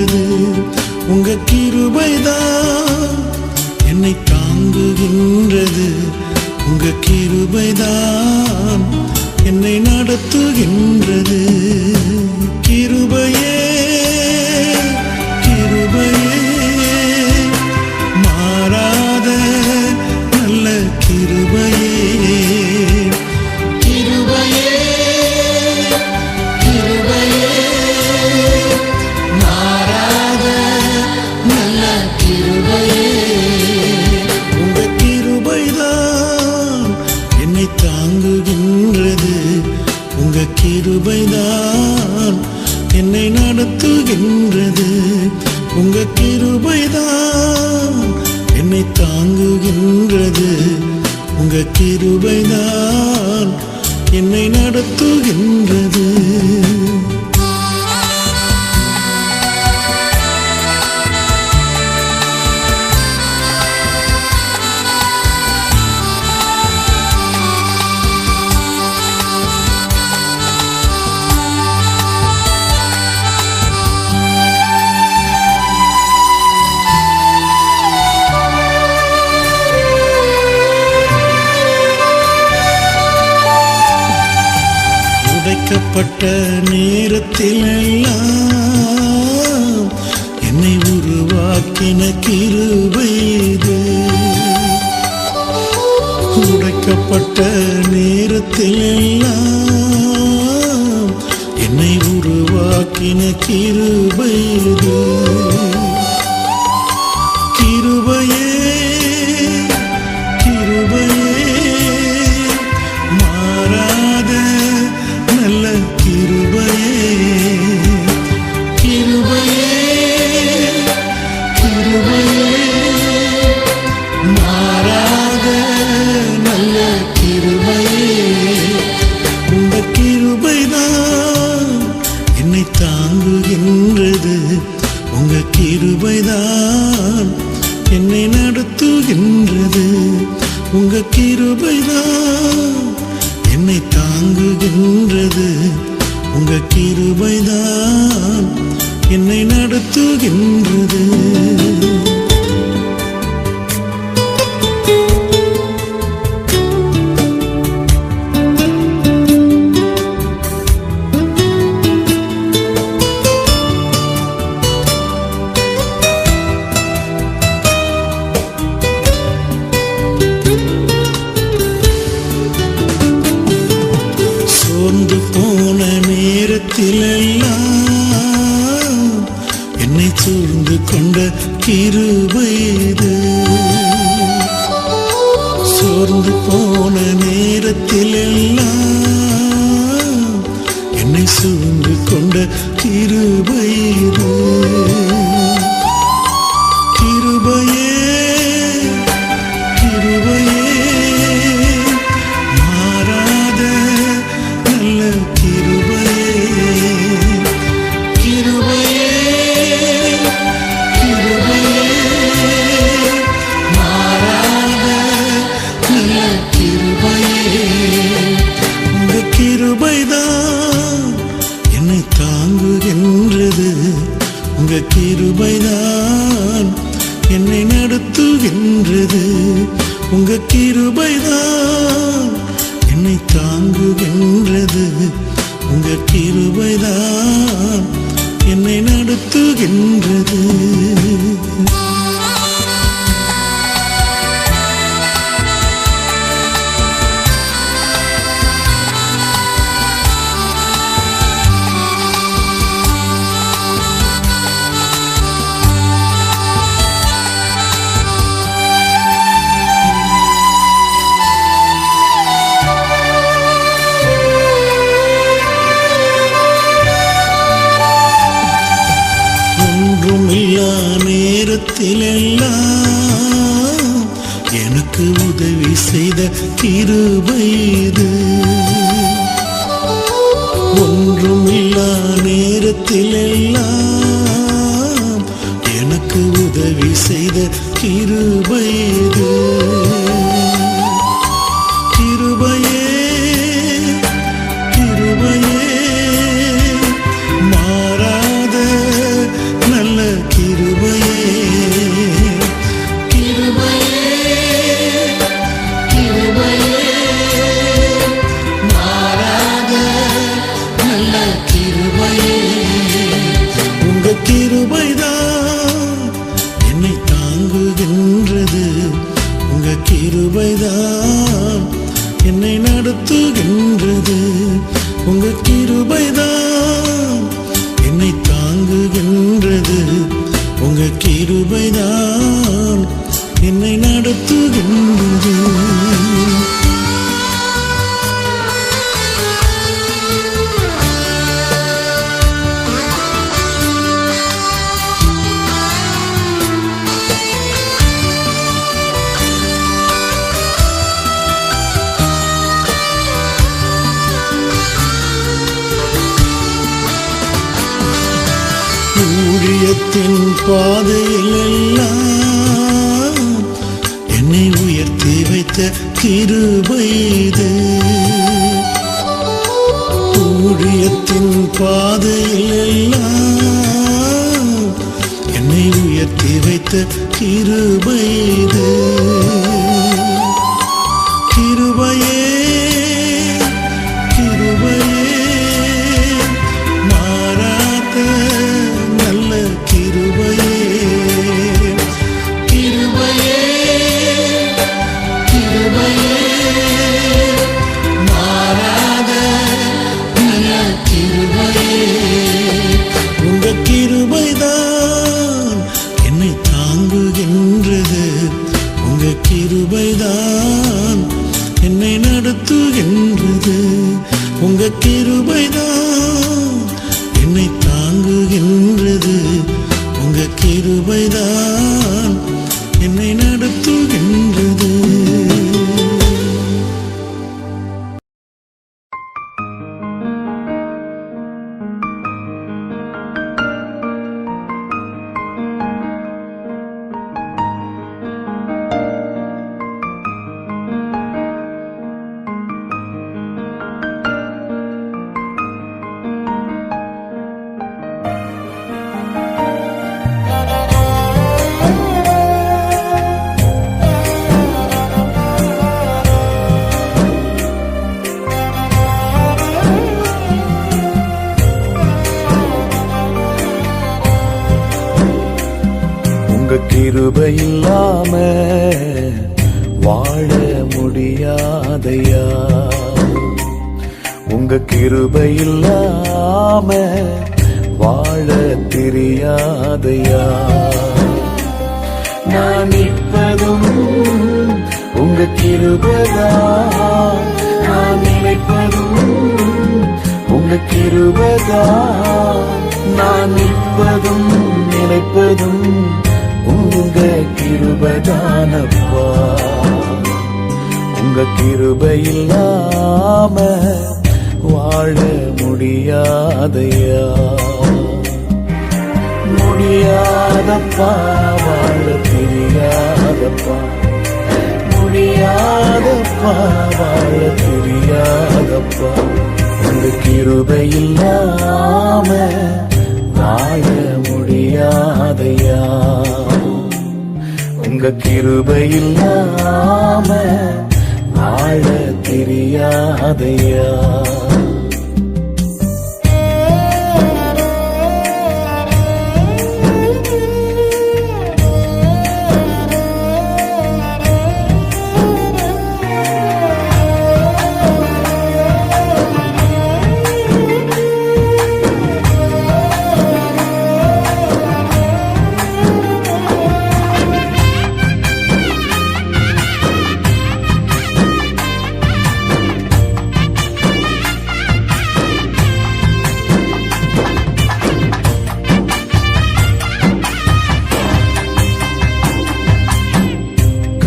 தாங்குகின்றது. உங்க கிருபைதான் என்னை தாங்குகின்றது. உங்க கிருபைதான் என்னை நடத்துகின்றது. கிருபையே கிருபையே மாறாத நல்ல கிருபையே. கிருபையே கிருபையே மாறாத நல்ல கிருபையே. உங்க கிருபைதான் என்னை தாங்குகின்றது. உங்க கிருபைதான் என்னை நடத்துகின்றது. உங்க கிருபைதான் என்னை தாங்குகின்றது. உங்க கிருபைதான் என்னை நடத்துகின்றது. உடைக்கப்பட்ட நேரத்தில் எல்லாம் என்னை உருவாக்கின கிருபை இது. உடைக்கப்பட்ட நேரத்தில் எல்லாம் என்னை உருவாக்கின கிருபை இது. கிருபையே கிருபையே மாறாத நல்ல கிருபையே. கிருபையே கிருபையே மாறாத நல்ல கிருபையே. உங்க கிருபைதான் என்னை தாங்குகின்றது. உங்க கிருபைதான் என்னை நடத்துகின்றது. உங்க கிருபைதான் என்னை தாங்குகின்றது. உங்க கிருபைதான் என்னை நடத்துகின்றது. சோர்ந்து போன நேரத்தில் எல்லாம் என்னை சூழ்ந்து கொண்ட கிருபை இது. சோர்ந்து போன நேரத்தில் எல்லாம் என்னை சூழ்ந்து கொண்ட கிருபை இது. கிருபையே கிருபையே மாறாத நல்ல கிருபையே. கிருபையே கிருபையே மாறாத நல்ல கிருபையே. உங்க கிருபைதான் என்னை தாங்குகின்றது. உங்க கிருபைதான் என்னை நடத்துகின்றது. உங்க கிருபைதான் என்னை தாங்குகின்றது. உங்க கிருபைதான் என்னை நடத்துகின்றது. ஒன்றுமில்லா நேரத்தில் எல்லாம் எனக்கு உதவி செய்த கிருபை இது. ஒன்றுமில்லா நேரத்தில் எல்லாம் எனக்கு உதவி செய்த கிருபை இது. கிருபையே கிருபையே மாறாத நல்ல கிருபைதான் என்னை நடத்துகின்றது. உங்க கிருபைதான் என்னை தாங்குகின்றது. உங்க கிருபைதான் என்னை நடத்துகின்றது. ஊழியத்தின் பாதையில் எல்லாம் என்னை உயர்த்தி வைத்த கிருபை இது. ஊழியத்தின் பாதையில் எல்லாம் என்னை உயர்த்தி வைத்த கிருபை இது. கிருபையே கிருபையே மாறாத நல்ல கிருபையே. கிருபையே கிருபையே மாறாத நல்ல கிருபையே. உங்க கிருபைதான் என்னை தாங்குகின்றது. உங்க கிருபைதான் என்னை நடத்துகின்றது. உங்க கிருபைதான் என்னை தாங்குகின்றது. உங்க கிருபைதான் என்னை நடத்துகின்றது. உங்க கிருபை இல்லாம வாழ முடியாதையா. உங்க கிருபை இல்லாம வாழ தெரியாதையா. நான் நிற்பதும் உங்க கிருபைதான். நான் நினைப்பதும் உங்க கிருபைதான். நான் நிற்பதும் நினைப்பதும் உங்க கிருபைதானப்பா. உங்க கிருபை இல்லாம வாழ முடியாதையா. முடியாதப்பா வாழ தெரியாதப்பா. முடியாதப்பா வாழ தெரியாதப்பா. உங்க கிருபை இல்லாம வாழ முடியாதையா. உங்க கிருபை இல்லாம வாழ தெரியாதையா.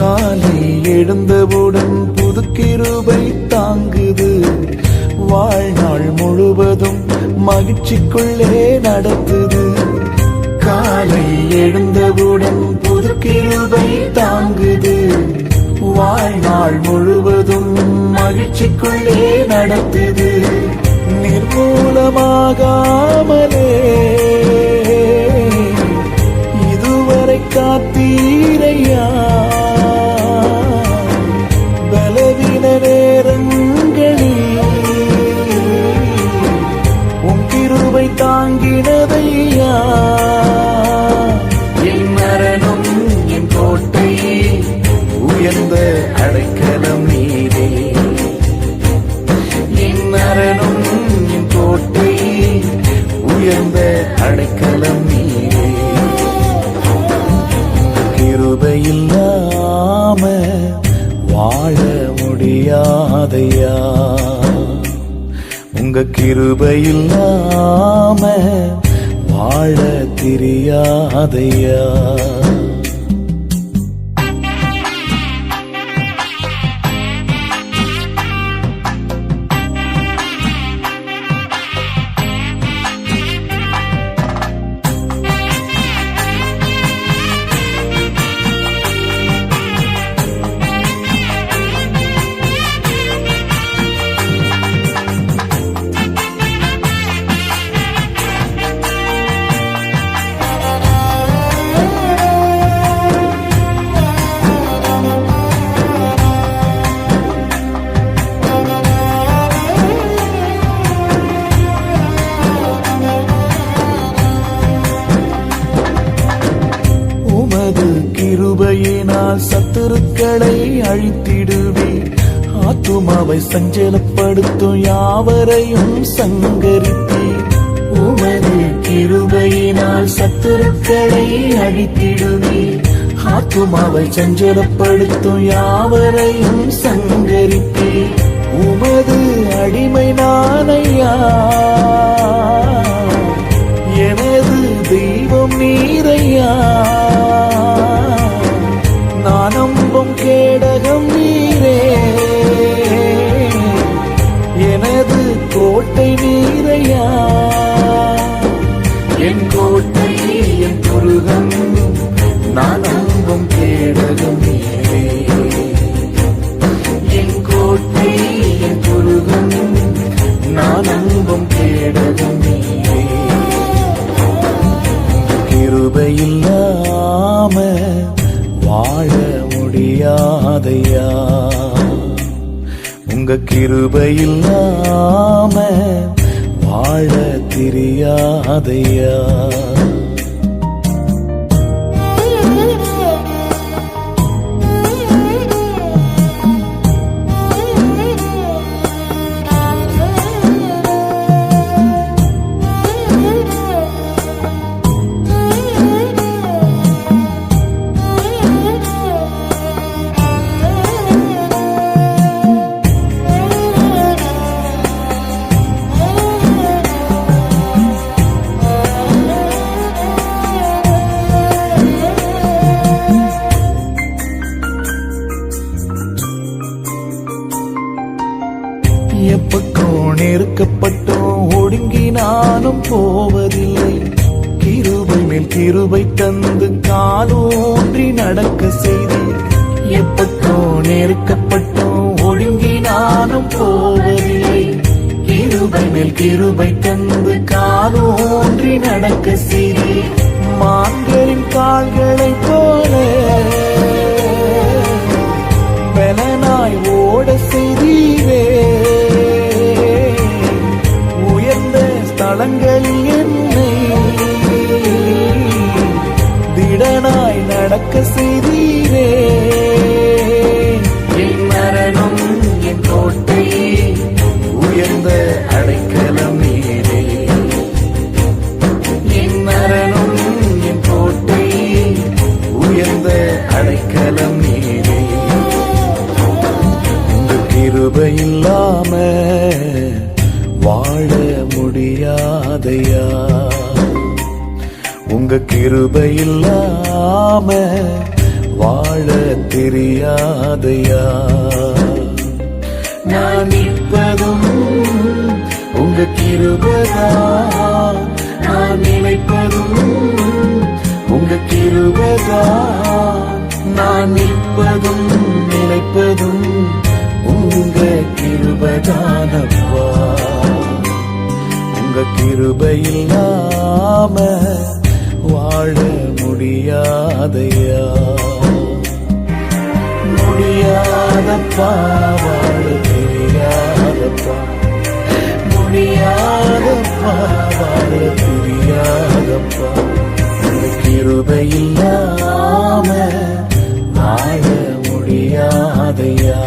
காலை எழுந்தவுடன் புது கிருபை தாங்குது. வாழ்நாள் முழுவதும் மகிழ்ச்சிக்குள்ளே நடத்துது. காலை எழுந்தவுடன் புது கிருபை தாங்குது. வாழ்நாள் முழுவதும் மகிழ்ச்சிக்குள்ளே நடத்துது. நிர்மூலமாகாமலே இதுவரை காத்தீரையா. பலவீன நேரங்களில் உன் கிருபை தாங்கினதையா. என் மரணம் என் கோட்டை உயர்ந்த அடை முடியாதையா. உங்க கிருபை இல்லாம வாழ தெரியாதையா. கிருபையினால் சத்துருக்களை அழித்திடுவீர். ஆத்துமாவை சஞ்சலப்படுத்தும் யாவரையும் சங்கரித்தீர். உமது கிருபையினால் சத்துருக்களை அழித்திடுவீர். ஆத்துமாவை சஞ்சலப்படுத்தும் யாவரையும் சங்கரித்தீர். உமது அடிமை நானையா, எனது தெய்வம் நீரையா. நான் நம்பும் கேடகம் நீரே, எனது கோட்டை நீரையா. என் கோட்டை என் துருகம், நான் நம்பும் கேடகம் நீரே. என் கோட்டை என் துருகம், நான் நம்பும் கேடகம் நீரே. கிருபை இல்லாம வாழ முடியாதையா. உங்க கிருபை இல்லாம வாழ தெரியாதையா. எப்பக்கம் நெருக்கப்பட்டோம் ஒடுங்கி நானும் போவதில்லை. கிருபை மேல் கிருபை தந்து காலூன்றி நடக்க செய்தீர். எப்பக்கம் நெருக்கப்பட்டோம் ஒடுங்கி நானும் போவதில்லை. கிருபை மேல் கிருபை தந்து காலூன்றி நடக்க செய்தீர். மான்களின் கால்களைப் போல பலனாய் ஓட செய்தீரே. உயர்ந்த ஸ்தலங்களில் என்னை திடனாய் நடக்க செய்தீரே. என் மரணம் என் கோட்டை, உயர்ந்த அடைக்கலம் நீரே. என் மரணம் என் கோட்டை, உயர்ந்த அடைக்கலம் நீரே. கிருபை இல்லாம வாழ முடியாதையா. உங்க கிருபை இல்லாம வாழ தெரியாதையா. நான் நிற்பதும் உங்க கிருபைதான், நான் நினைப்பதும் உங்க கிருபைதான். நான் நிற்பதும் நினைப்பதும் உங்க கிருபைதானப்பா. உங்க கிருபை இல்லாம வாழ முடியாதையா. முடியாதப்பா, வாழ தெரியாதப்பா. முடியாதப்பா, வாழ தெரியாதப்பா. உங்க கிருபை இல்லாம வாழ முடியாதையா.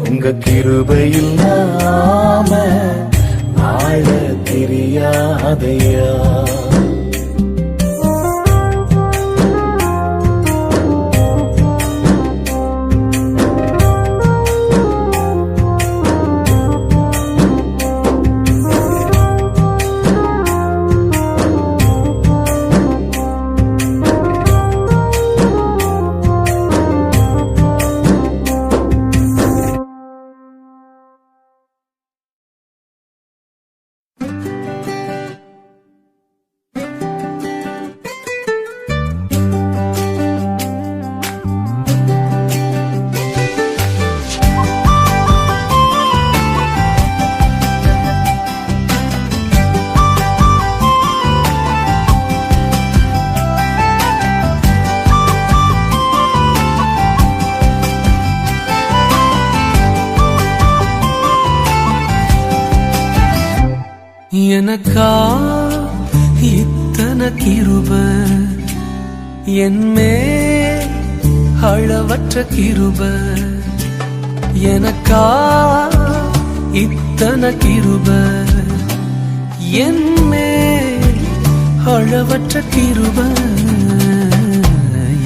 உங்க கிருபை இல்லாம வாழ தெரியாதையா. எனக்கா இத்தனை கிருபை என்மே அளவற்ற கிருபை எனக்கா இத்தனை கிருபை என்மே அளவற்ற கிருபை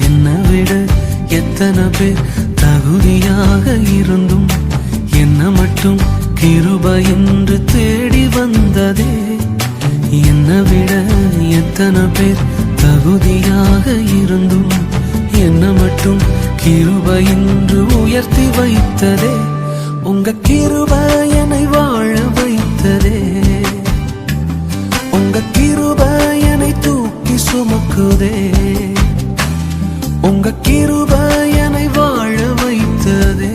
என்னை விட எத்தனை பேர் தகுதியாக இருந்தும் என்ன மட்டும் கிருபை என்று தேடி வந்ததே என்னை விட எத்தனை பேர் தகுதியாக இருந்தும் என்ன மட்டும் கிருபை என்று உயர்த்தி வைத்ததே உங்க கிருபை என்னை வாழ வைத்ததே உங்க கிருபை என்னை தூக்கி சுமக்குதே உங்க கிருபை என்னை வாழ வைத்ததே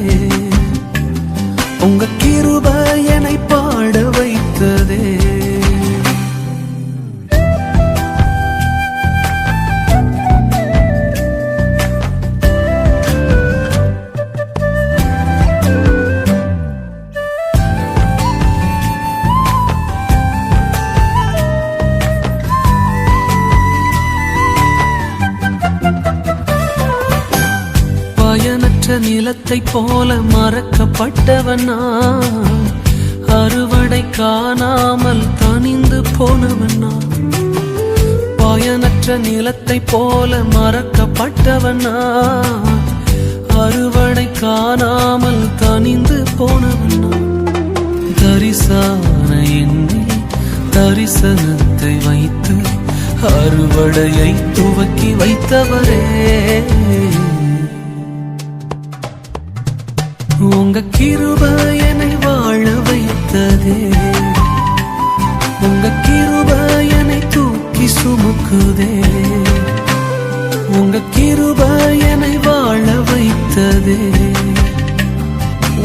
உங்க கிருபை என்னை பாட வைத்ததே பயனற்ற நிலத்தை போல மறக்கப்பட்டவன் நான் அறுவடை காணாமல் தனிந்து போனவன் நான் பயனற்ற நிலத்தை போல மறக்கப்பட்டவன் நான் அறுவடை காணாமல் தனிந்து போனவன் நான் தரிசான எண்ணில் தரிசனத்தை வைத்து அறுவடையை துவக்கி வைத்தவரே உங்க கிருபை என்னை வாழ வைத்ததே உங்க கிருபை என்னை தூக்கி சுமக்குதே உங்க கிருபை என்னை வாழ வைத்ததே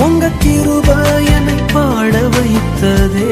உங்க கிருபை என்னை பாட வைத்ததே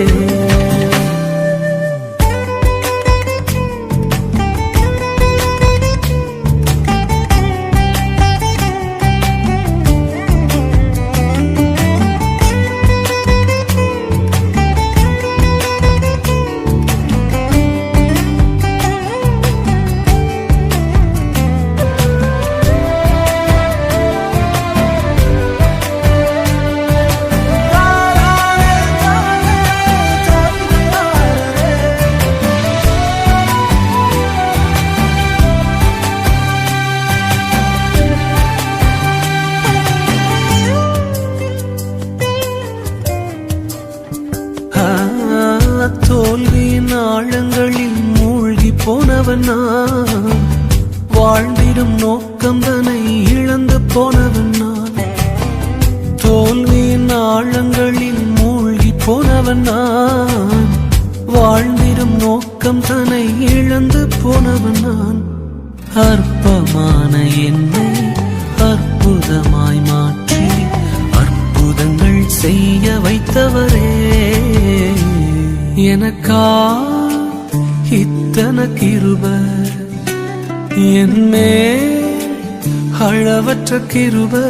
தோல்வியின் ஆழங்களில் மூழ்கி போனவன் நான் வாழ்ந்திடும் நோக்கம் தன்னை இழந்து போனவன் நான் தோல்வியின் ஆழங்களில் மூழ்கி போனவன் நான் வாழ்ந்திடும் நோக்கம் தன்னை இழந்து போனவன் நான் அற்பமான என்னை அற்புதமாய் மாற்றி அற்புதங்கள் செய்ய வைத்தவரே எனக்கா இத்தனை கிருபை என்மே அளவற்ற கிருபை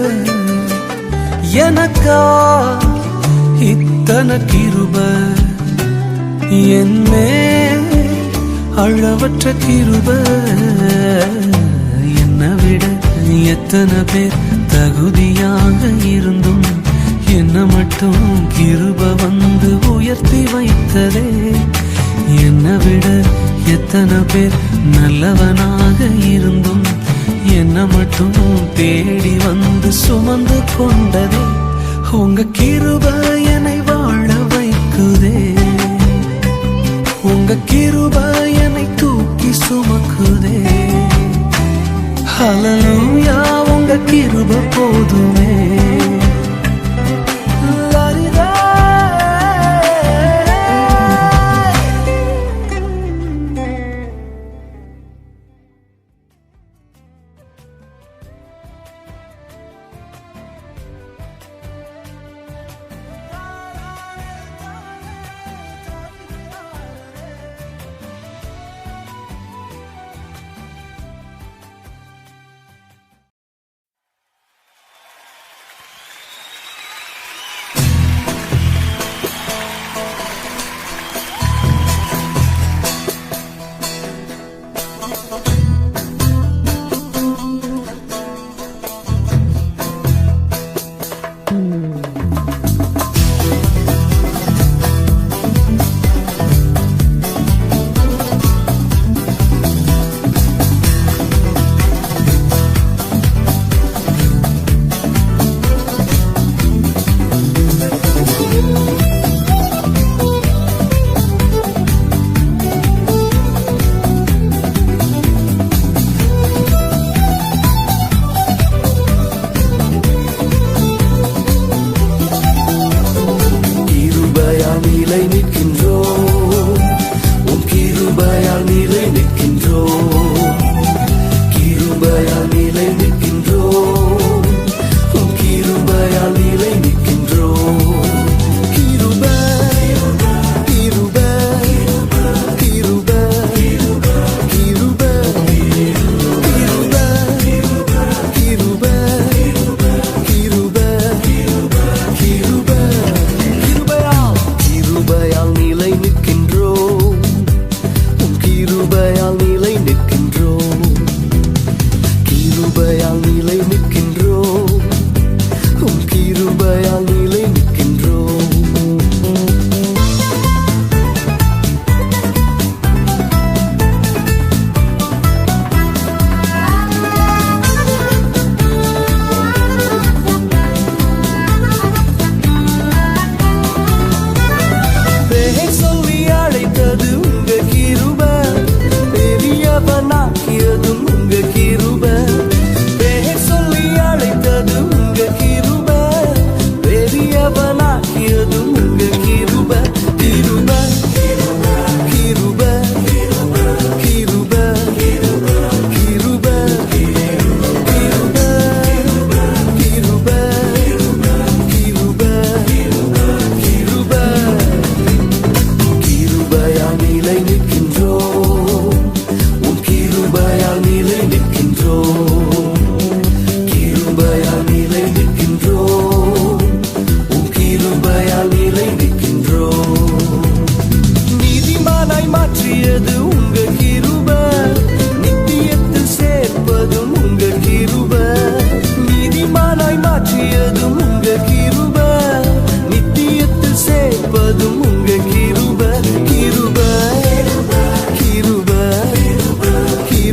எனக்கா இத்தனை கிருபை என்மே அளவற்ற கிருபை என்னை விட எத்தனை பேர் தகுதியாக இருந்தும் என்ன மட்டும் கிருபை வந்து உயர்த்தி வைத்ததே என்னை விட எத்தனை பேர் நல்லவனாக இருந்தும் என்ன மட்டும் தேடி வந்து சுமந்து கொண்டதே உங்க கிருபை என்னை வாழ வைக்குதே உங்க கிருபை என்னை தூக்கி சுமக்குதே ஹல்லேலூயா உங்க கிருபை போதுமே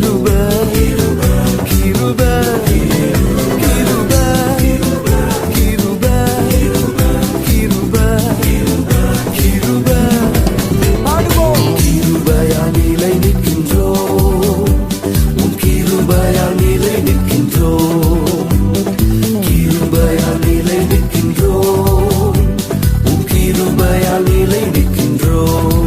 கிருபை கிருபை கிருபை கிருபை கிருபை கிருபை பாடுவோம் கிருபையால் நிலை நிற்கின்றோம் உன் கிருபையால் நிலை நிற்கின்றோம் கிருபையால் நிலை நிற்கின்றோம் உன் கிருபையால் நிலை நிற்கின்றோம்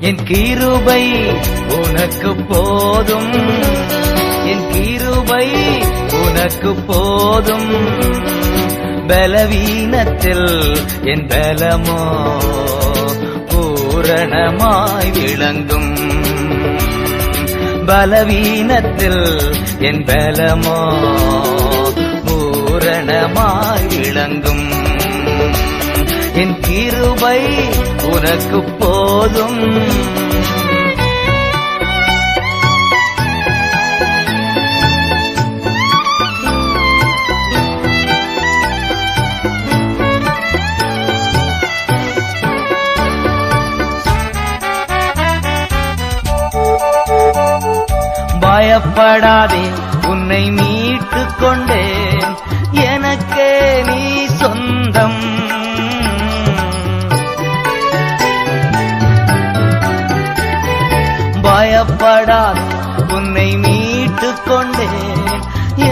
என் கிருபை உனக்கு போதும், என் கிருபை உனக்கு போதும். பலவீனத்தில் என் பலமோ பூரணமாய் விளங்கும், பலவீனத்தில் என் பலமோ பூரணமாய் விளங்கும். என் கிருபை உனக்கு போதும். பயப்படாதே, உன்னை மீட்டுக் கொண்டேன், எனக்கே நீ சொந்தம். பயப்படாதே, உன்னை மீட்டுக் கொண்டேன்,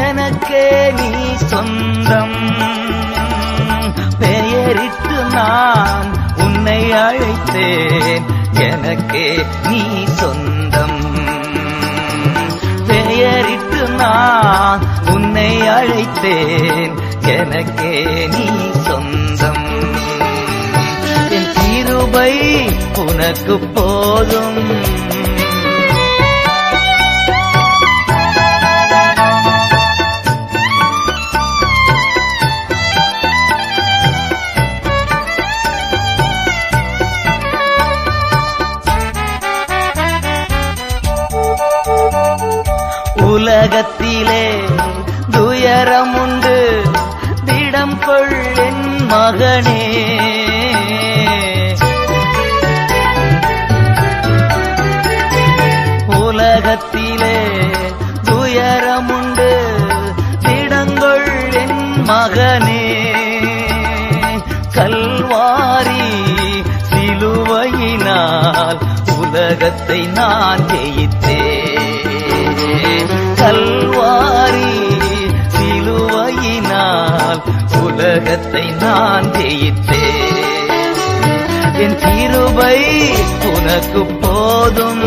எனக்கே நீ சொந்தம். பெயரிட்டு நான் உன்னை அழைத்தேன், எனக்கே நீ சொந்தம். பெயரிட்டு நான் உன்னை அழைத்தேன், எனக்கே நீ சொந்தம். என் கிருபை உனக்கு போதும். உலகத்திலே துயரம் உண்டு, திடம் கொள் என் மகனே. உலகத்திலே துயரம் உண்டு, திடங்கொள் என் மகனே. கல்வாரி சிலுவையினால் உலகத்தை நான் ஜெயித்தேன். கல்வாரி சிலுவையினால் உலகத்தை நான் ஜெயித்தேன். என் கிருபை உனக்கு போதும்.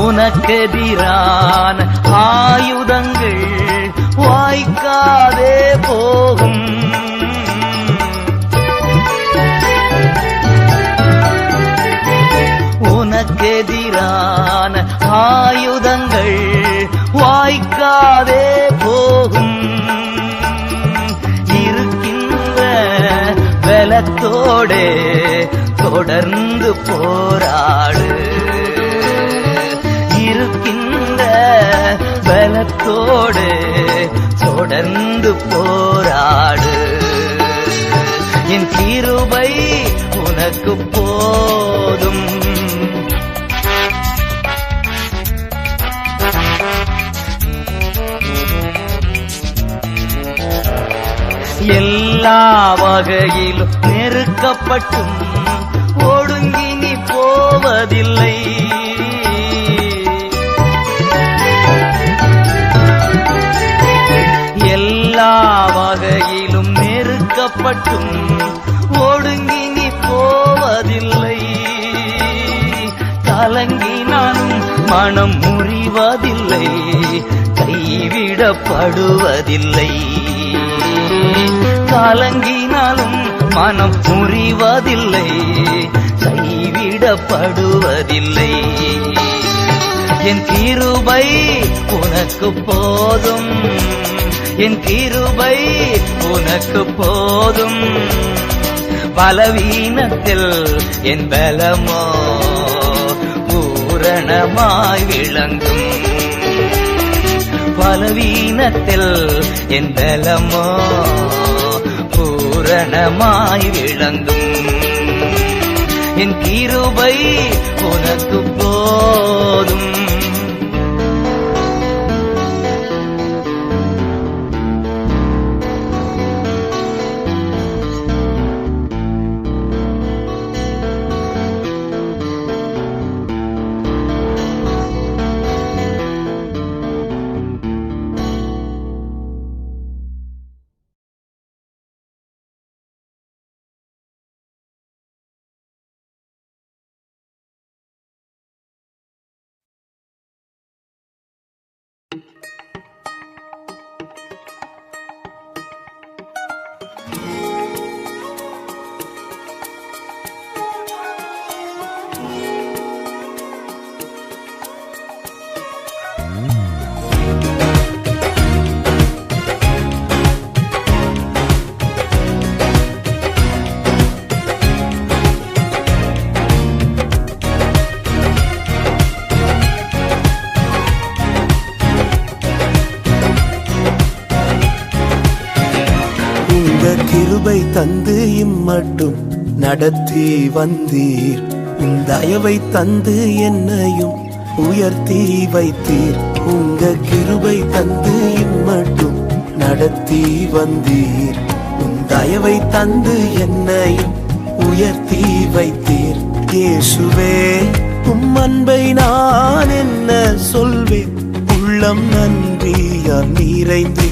உனக்கெதிரான ஆயுதங்கள் வாய்க்காதே போகும். உனக்கெதிரான ஆயுதங்கள் வாய்க்காதே போகும். இருக்கின்ற பலத்தோடே தொடர்ந்து போராடு, இருக்கின்ற பலத்தோடு தொடர்ந்து போராடு. என் கிருபை உனக்கு போதும். எல்லா வகையிலும் நெருக்கப்பட்டும் ஒடுங்கி நீ போவதில்லை. எல்லா வகையிலும் நெருக்கப்பட்டும் ஒடுங்கி நீ போவதில்லை. கலங்கினாலும் மனம் முறிவதில்லை, கைவிடப்படுவதில்லை. கலங்கினாலும் மனம் முறிவதில்லை, கைவிடப்படுவதில்லை. என் கிருபை உனக்கு போதும், என் கிருபை உனக்கு போதும். பலவீனத்தில் என் பலமோ பூரணமாய் விளங்கும். பலவீனத்தில் என் பலமோ பூரணமாய் விளங்கும். என் கிருபை உனக்கு போதும். தந்து இம்மட்டும் நடத்தி வந்தீர். உம் தயவை தந்து என்னையும் உயர்த்தி வைத்தீர். உங்க கிருபை தந்து இம்மட்டும் நடத்தி வந்தீர். உம் தயவை தந்து என்னையும் உயர்த்தி வைத்தீர். இயேசுவே, உம் அன்பை நான் என்ன சொல்வேன்? உள்ளம் நன்றியால் நிறைந்து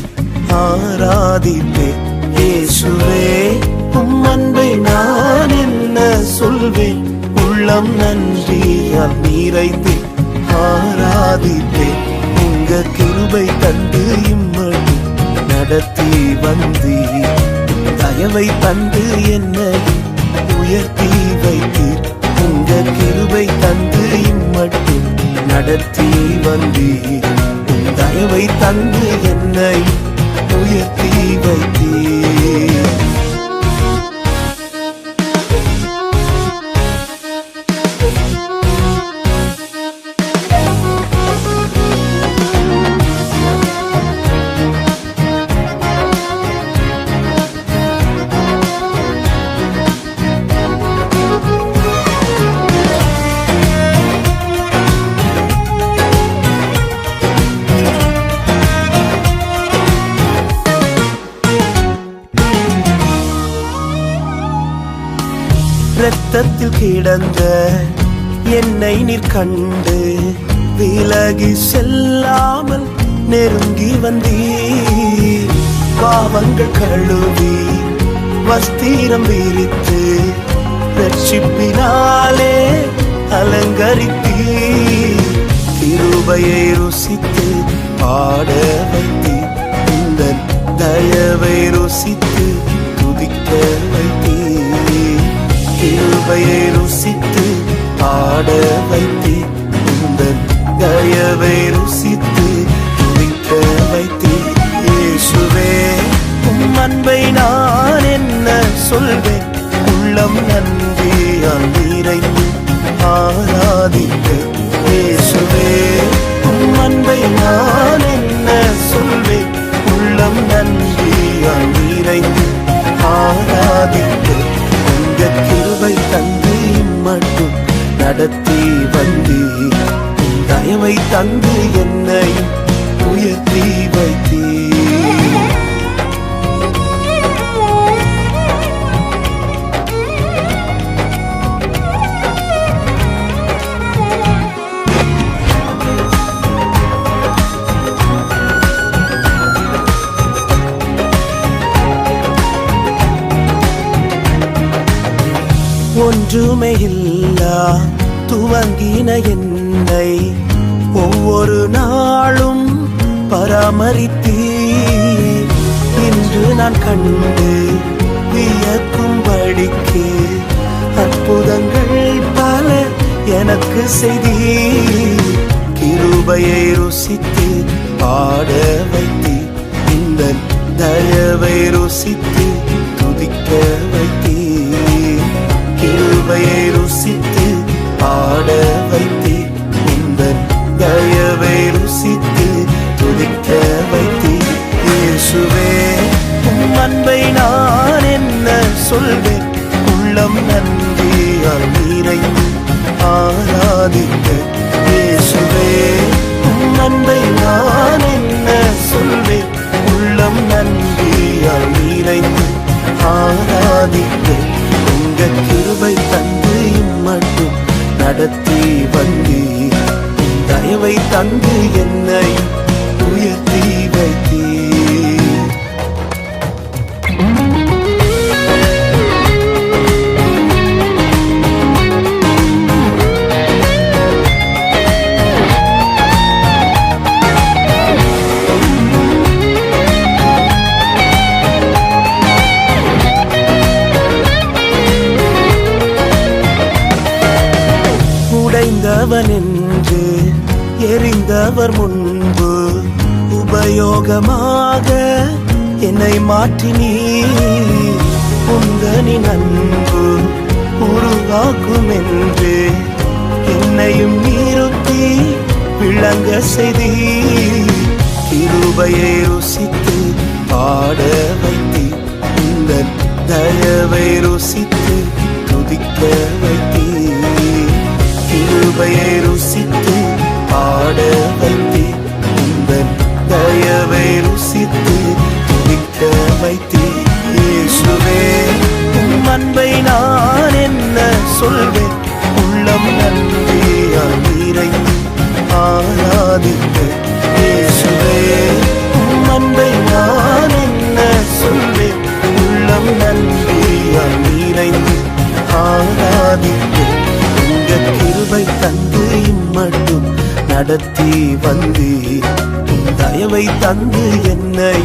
ஆராதிப்பேன். இயேசுவே, உம் அன்பை நான் என்ன சொல்வேன்? உள்ளம் நன்றியால் நிறைந்து ஆராதிப்பேன். உங்க கிருபை தந்து இம்மட்டும் நடத்தி வந்தீர். தயவை தந்து என்னையும் உயர்த்தி வைத்தீர். உங்க கிருபை தந்து இம்மட்டும் நடத்தி வந்தீர். தயவை தந்து என்னையும் உயர்த்தி வைத்தீர். இரத்தத்தில் கிடந்த என்னை நீர் கண்டு விலகி செல்லாமல் நெருங்கி வந்தீர். பாவங்கள் கழுவி வஸ்திரம் விரித்து ரட்சிப்பினாலே அலங்கரித்தீர். கிருபையை ருசித்து பாட வைத்தீர். உந்தன் தயவை ருசித்து துதிக்க வைத்தீர். கிருபையை ருசித்து பாட வைத்தீர். உந்தன் தயவை ருசித்து துதிக்க வைத்தீர். இயேசுவே, உம் அன்பை நான் என்ன சொல்வேன்? உள்ளம் நன்றியால் நிறைந்து ஆராதிப்பேன். இயேசுவே, உம் அன்பை நான் என்ன சொல்வேன்? உள்ளம் நன்றியால் நிறைந்து ஆராதிப்பேன். உங்க கிருபை தந்து இம்மட்டும் நடத்தி வந்தீர். தயவை தந்து என்னையும் உயர்த்தி வைத்தீர். ஒன்றுமே இல்லா துவங்கின என்னை ஒவ்வொரு நாளும் பராமரித்தீர். இன்று நான் கண்டு வியக்கும்படிக்கு அற்புதங்கள் பல எனக்கு செய்தீர். கிருபையை ருசித்து பாட வைத்தீர். இந்த தயவை ருசித்து துதிக்க வைத்தீர். கிருபையை ருசித்து பாட வைத்தீர். இந்த தயவை ருசித்து துதிக்க வைத்தீர். இயேசுவே, உம் அன்பை நான் என்ன சொல்வேன்? உள்ளம் நன்றியால் நிறைந்து ஆராதிக்க. இயேசுவே, உம் அன்பை நான் என்ன சொல்வேன்? உள்ளம் நன்றியால் நிறைந்து ஆராதிக்க. உங்க கிருபை தந்து இம்மட்டும் நடத்தி வந்தீர். தயவை தந்து என்னை உயர்த்தி வைத்தீர். உடைந்தவன் என்று எரிந்தவர் முன்பு உபயோகமாக என்னை மாற்றினீர். உந்தனின் அன்பு உருவாக்கும் என்று என்னையும் நிறுத்தி விளங்க செய்தீர். கிருபையை ருசித்து பாட வைத்தீர். இந்த தயவை ருசித்து துதிக்க வைத்தீர், கிருபையை ருசித்து பாட வைத்தீர், உந்தன் தயவை ருசித்து துதிக்க வைத்தீர். இயேசுவே உம் அன்பை நான் என்ன சொல்வேன், உள்ளம் நன்றியால் நிறைந்து ஆராதிக்க. இயேசுவே உம் அன்பை நான் என்ன சொல்வேன், உள்ளம் நன்றியால் நிறைந்து ஆராதிக்க. உங்க கிருபை தந்து இம்மட்டும் நடத்தி வந்தீர், உம் தயவை தந்து என்னை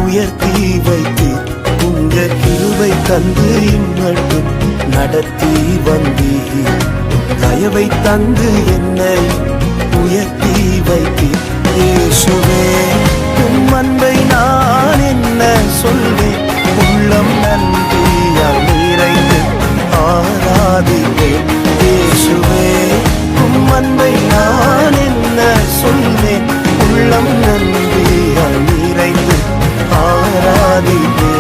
உயர்த்தி வைத்தீர். உங்க கிருபை தந்து இம்மட்டும் நடத்தி வந்தீர், தயவை தந்து என்னை உயர்த்தி வைத்தீர். இயேசுவே உம் அன்பை நான் என்ன சொல்வேன், உள்ளம் நன்றியால் நிறைந்து ஆராதிப்பேன். இயேசுவே உம் அன்பை நான் என்ன சொல்வேன், உள்ளம் நன்றியால் நிறைந்து ஆராதிப்பேன்.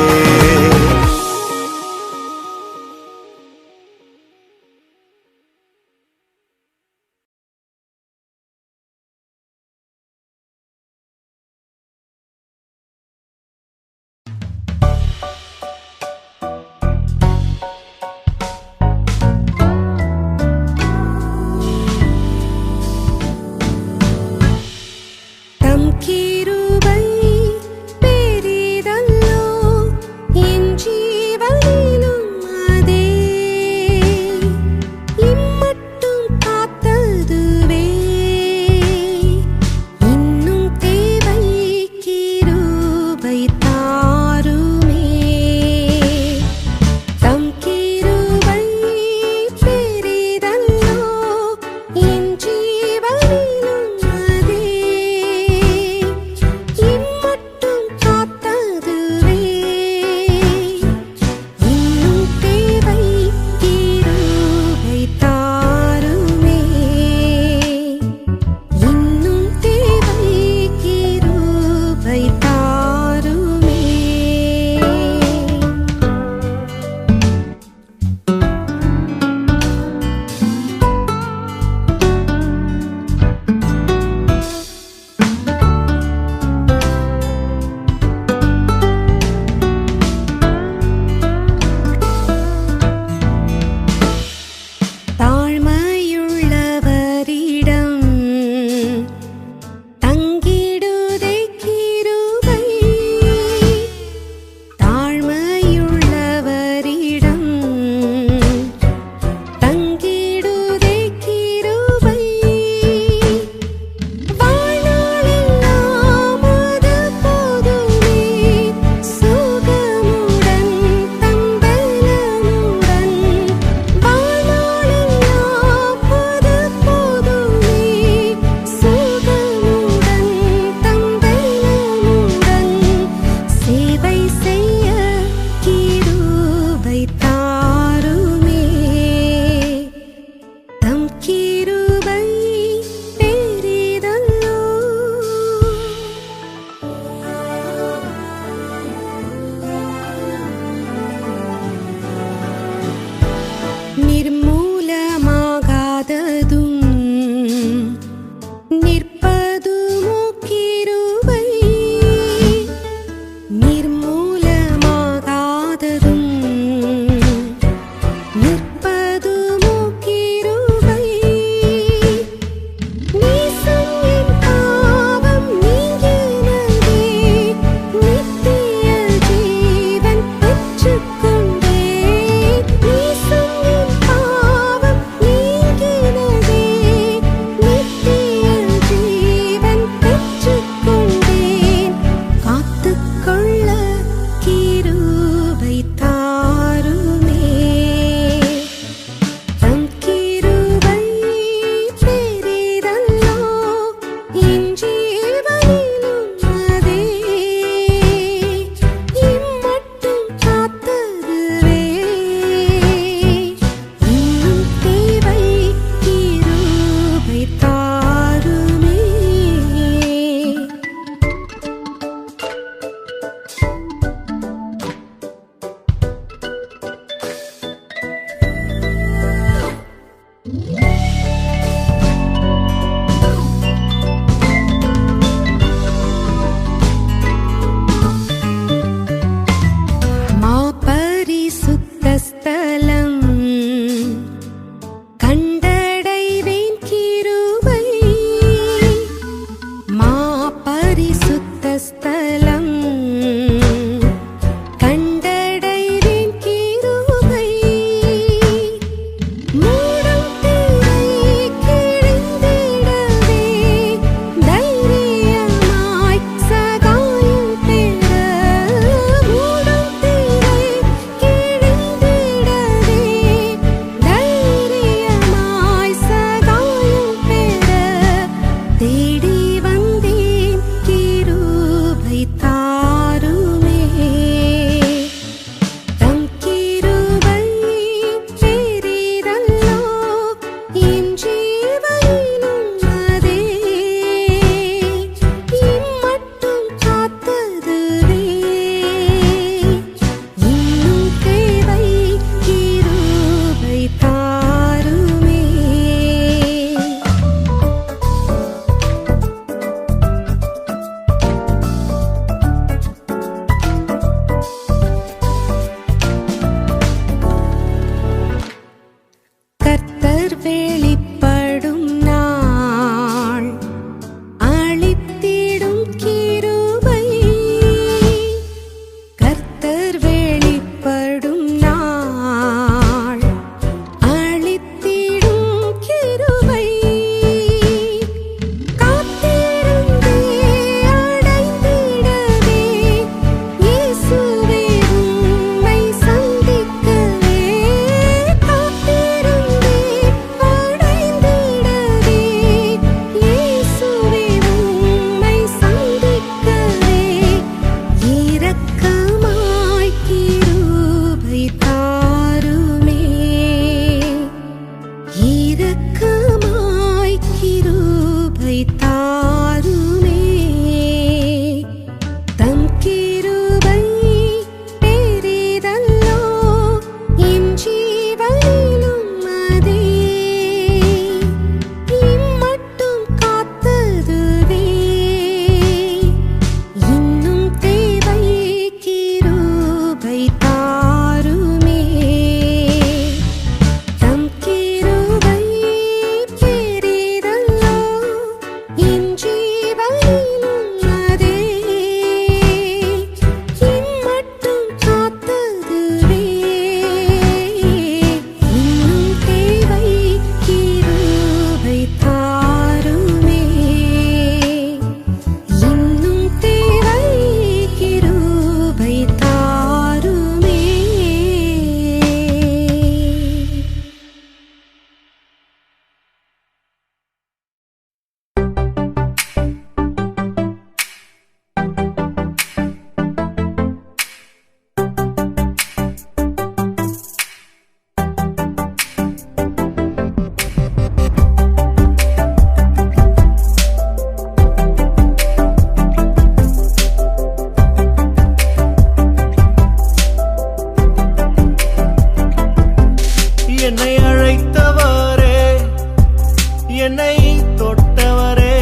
என்னை தொட்டவரே,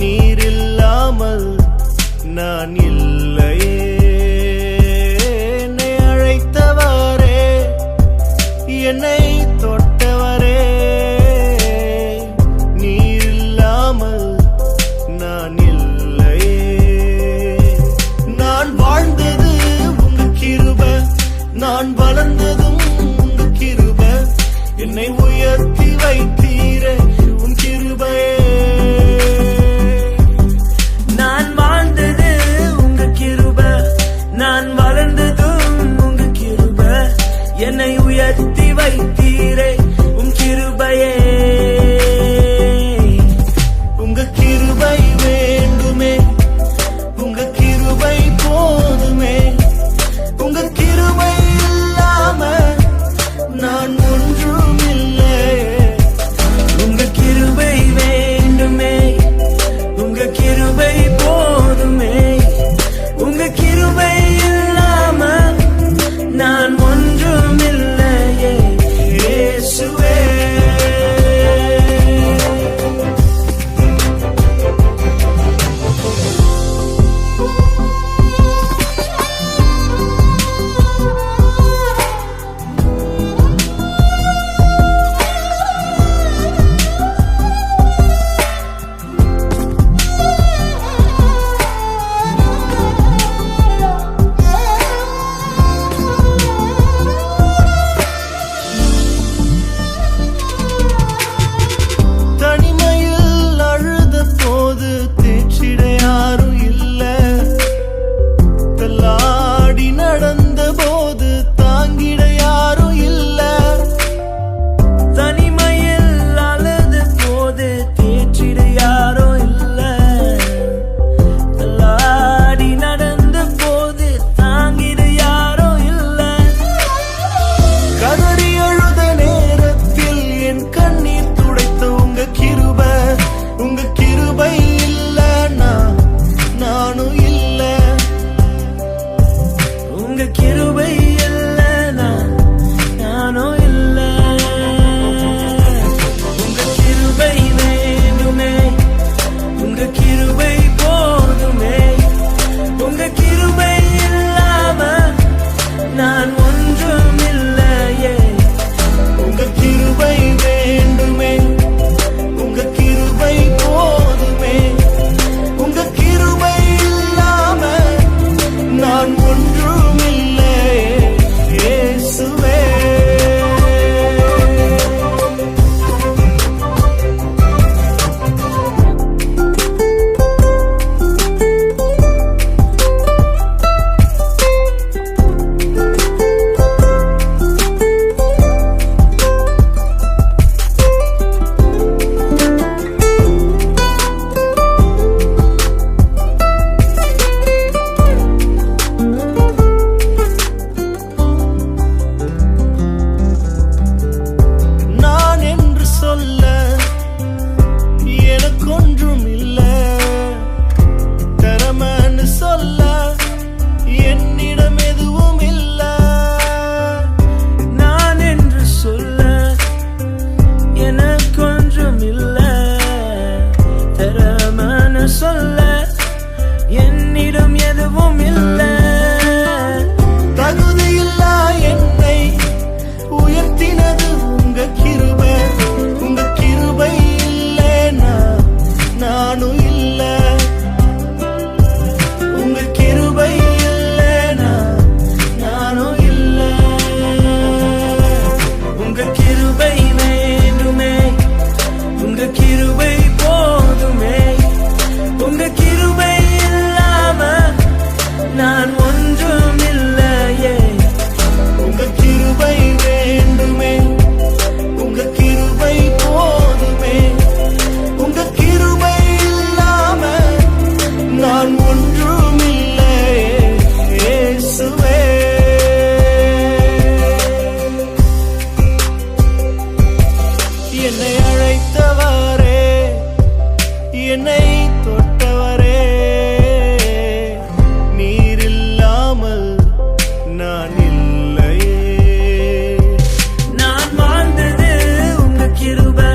நீரில்லாமல் நான் இல்லையே. என்னை அழைத்தவரே, என்னை தொட்டவரே, நீரில்லாமல் நான் இல்லையே. நான் வாழ்ந்தது உங்க கிருபை, நான் வளர்ந்ததும் உங்க கிருபை, என்னை உயர்த்தி வைத்தீரே உன் கிருபையே. நான் வாழ்ந்தது உங்க கிருபை, நான் வளர்ந்ததும் உங்க கிருபை, என்னை உயர்த்தி வைத்தீரே உன் கிருபையே. உங்க கிருபை வேண்டுமே, உங்க கிருபை போதுமே, உங்க கிருபை இல்லாம நான் ஒன்றும் இல்லையே. உங்க கிருபை வேண்டுமே, உங்க கிருபை போதுமே, உங்க கிருபை இல்லாம நான் ஒன்றும் இல்லையே இயேசுவே. தனிமையில் அழுத போது தேற்றிட யாரும் இல்ல, தள்ளாடி நடந்த போது தாங்கிட யாரும் இல்ல. தனிமையில் அழுது போது தேற்றிட யாரோ இல்ல, தள்ளாடி நடந்த போது தாங்கிட யாரோ இல்ல. கதறி அழுத நேரத்தில் என் கண்ணீர் துடைத்த உங்க கிருபை, உங்க கிருபை இல்லைன்னா நானும் இல்ல. உங்க கிருபை இல்லைனா நானோ இல்ல. உங்க கிருபை வேண்டுமே, உங்க கிருபை போதுமே, உங்க கிருபை இல்லாம நான் ஒன்றும் இல்லையே. உங்க கிருபை வேண்டுமே, உங்க கிருபை போதுமே, உங்க கிருபை இல்லாம நான் ஒன்றும் இல்லையே இயேசுவே. நான் என்று சொல்ல எனக்கொன்றும் இல்ல, திறமைன்னு சொல்ல என்னிடம் எதுவும் இல்ல. நான் என்று சொல்ல எனக்கொன்றும் இல்ல, திறமைன்னு சொல்ல என்னிடம் எதுவும் இல்ல. தகுதியில்லா என்னை உயர்த்தினது உங்க கிருபை, உங்க கிருபை இல்லைன்னா நானும் இல்ல. உங்க கிருபை இல்லைன்னா நானும் இல்ல. உங்க கிருபை வேண்டுமே, உங்க கிருபை போதுமே, உங்க கிருபை இல்லாம நான் ஒன்றும் இல்லையே. உங்க கிருபை வேண்டுமே, உங்க கிருபை போதுமே, உங்க கிருபை இல்லாம நான் ஒன்றும் இல்லையே இயேசுவே. என்னை அழைத்தவரே, என்னை தொட்டவரே, நீரில்லாமல் நான் இல்லையே. நான் வாழ்ந்தது உங்க கிருபை,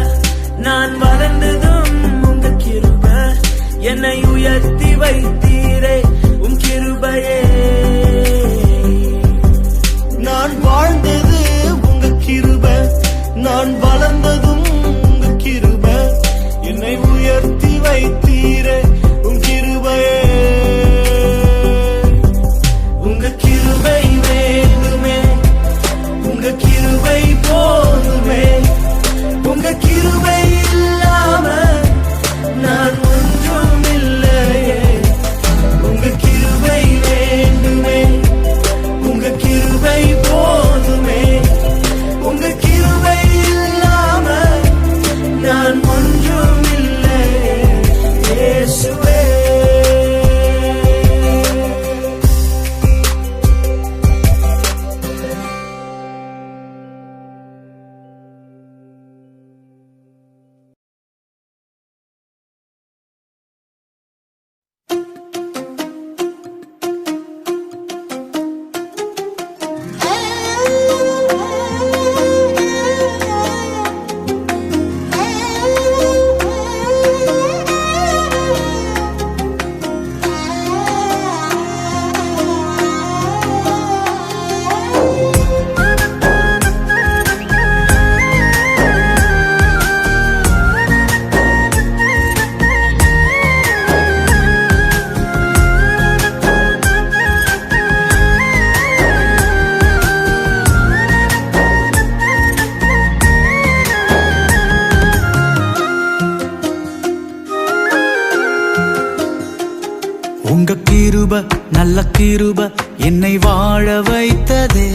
நல்ல கிருப என்னை வாழ வைத்ததே.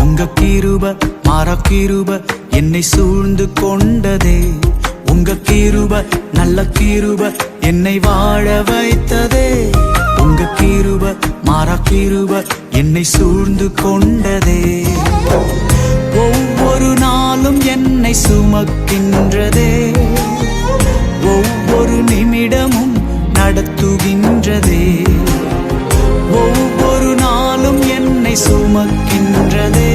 உங்க கிருப மாறா கிருப என்னை சூழ்ந்து கொண்டதே. உங்க கிருப நல்ல கிருப என்னை வாழ வைத்ததே. உங்க கிருப மாறா கிருப என்னை சூழ்ந்து கொண்டதே. ஒவ்வொரு நாளும் என்னை சுமக்கின்றதே. ஒவ்வொரு நிமிடமும் நடத்துகின்றதே. ஒவ்வொரு நாளும் என்னை சுமக்கின்றதே.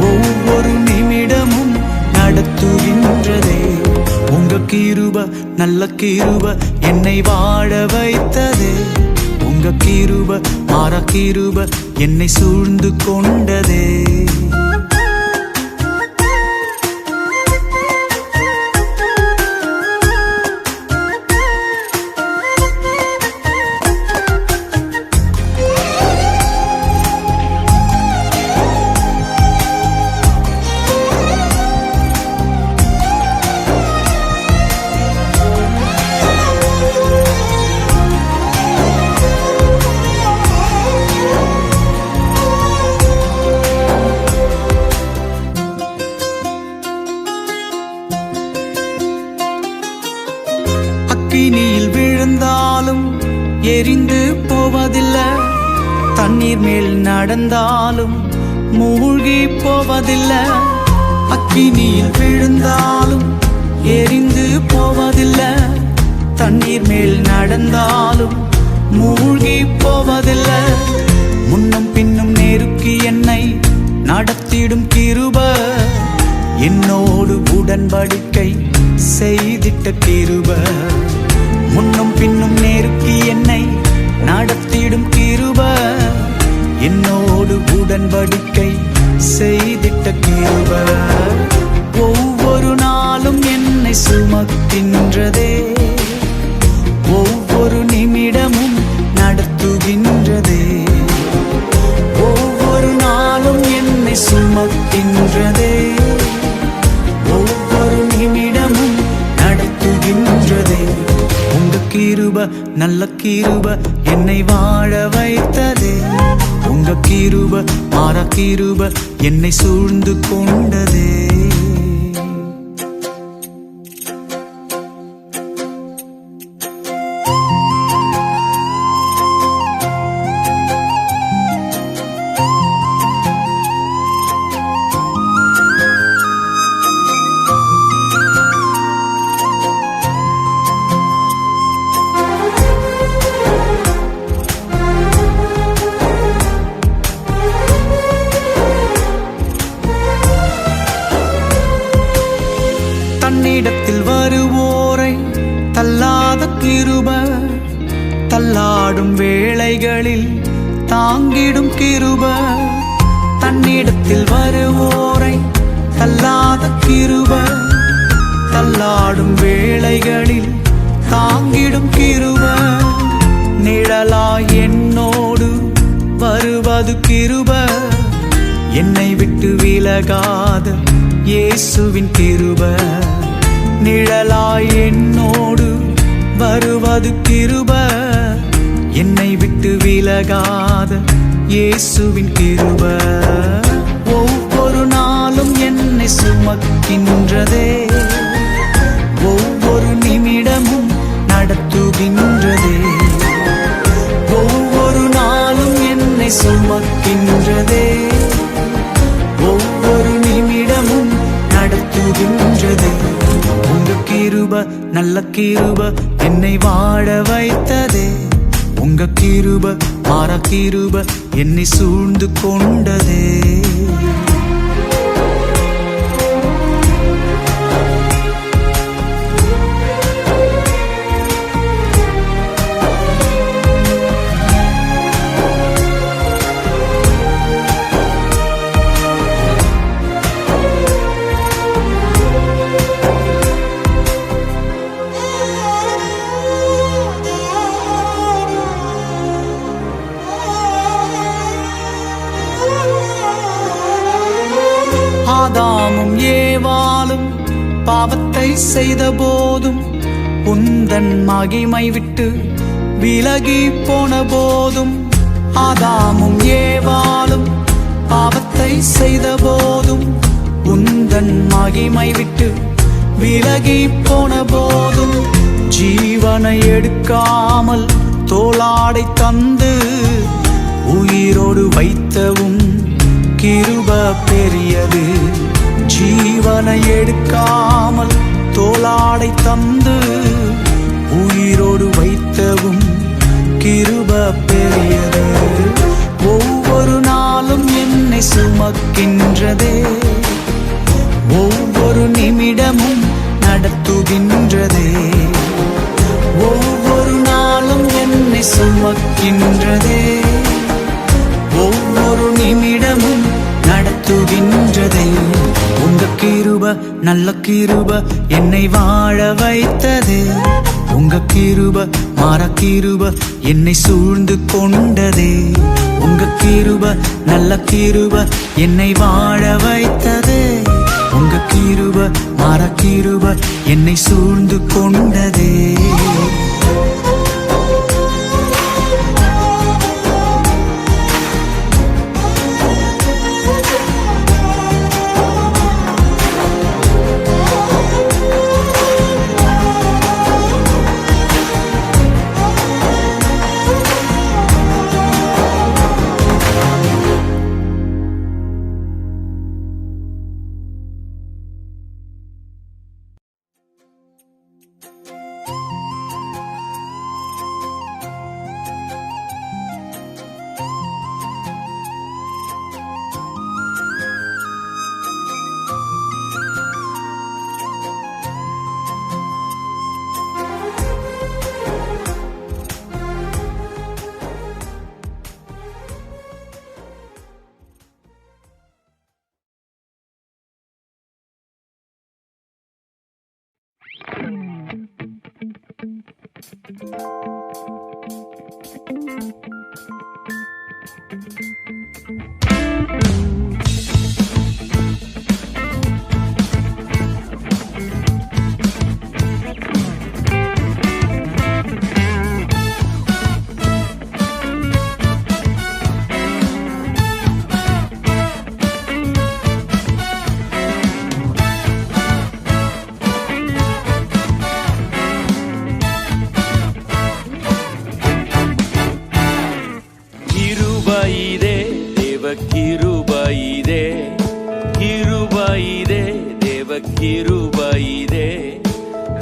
ஒவ்வொரு நிமிடமும் நடத்துகின்றதே. உங்க கிருப நல்ல கிருப என்னை வாழ வைத்ததே. உங்க கிருப மாறா கிருப என்னை சூழ்ந்து கொண்டதே. அக்கினியில் விழுந்தாலும் எரிந்து போவதில்லை. தண்ணீர் மேல் நடந்தாலும் மூழ்கி போவதில்லை. அக்கினியில் விழுந்தாலும் எரிந்து போவதில்லை. தண்ணீர் மேல் நடந்தாலும் மூழ்கி போவதில்லை. முன்னும் பின்னும் நெருக்கி என்னை நடத்திடும் கிருப, என்னோடு உடன்படிக்கை செய்திட்ட கிருப. முன்னும் பின்னும் நெருக்கி என்னை நடத்திடும் கிருப, என்னோடு உடன்படிக்கை செய்திட்ட கிருப. ஒவ்வொரு நாளும் என்னை சுமக்கின்றதே. ஒவ்வொரு நிமிடமும் நடத்துகின்றதே. ஒவ்வொரு நாளும் என்னை சுமக்கின்றதே. ஒவ்வொரு நிமிடமும் நடத்துகின்றதே. உங்க கிருப நல்ல கிருப என்னை வாழ வைத்ததே. உங்க கிருப மாறா கிருப என்னை சூழ்ந்து கொண்டதே. தன்னிடத்தில் வருவோரை தள்ளாத கிருப, தள்ளாடும் வேளைகளில் தாங்கிடும் கிருப. தன்னிடத்தில் வருவோரை தள்ளாத கிருப, தள்ளாடும் வேளைகளில் தாங்கிடும் கிருப. நிழலாய் என்னோடு வருவது கிருப, என்னை விட்டு விலகாத இயேசுவின் கிருப. நிழலாய் என்னோடு வருவது கிருப, என்னை விட்டு விலகாத இயேசுவின் கிருப. ஒவ்வொரு நாளும் என்னை சுமக்கின்றதே. ஒவ்வொரு நிமிடமும் நடத்துகின்றதே. ஒவ்வொரு நாளும் என்னை சுமக்கின்றதே. ஒவ்வொரு நிமிடமும் நடத்துகின்றதே. உங்க கிருப நல்ல கிருப என்னை வாழ வைத்ததே. உங்க கிருப மாறா கிருப என்னை சூழ்ந்து கொண்டதே. ஆதாமும் ஏவாளும் பாவத்தை செய்த போதும் உந்தன் மகிமை விட்டு விலகி போன போதும் ஆதாமும் ஏவாளும் பாவத்தை செய்த போதும் உந்தன் மகிமை விட்டு விலகி போன போதும் ஜீவனை எடுக்காமல் தோளாடை தந்து உயிரோடு வைத்தவும் கிருப பெரியது. ஜீவனை எடுக்காமல் தோளாடை தந்து உயிரோடு வைத்தவும் கிருப பெரியது. ஒவ்வொரு நாளும் என்னை சுமக்கின்றதே, ஒவ்வொரு நிமிடமும் நடத்துகின்றதே. ஒவ்வொரு நாளும் என்னை சுமக்கின்றதே, ஒவ்வொரு நிமிடமும் நடத்துகின்றதே. உங்க கிருப நல்ல கிருப என்னை வாழ வைத்ததே. உங்க கிருப மாற கிருப என்னை சூழ்ந்து கொண்டதே. உங்க கிருப நல்ல கிருப என்னை வாழ வைத்ததே. உங்க கிருப மாற கிருப என்னை சூழ்ந்து கொண்டதே. கிருபையிதே கிருபையிதே தேவ கிருபையிதே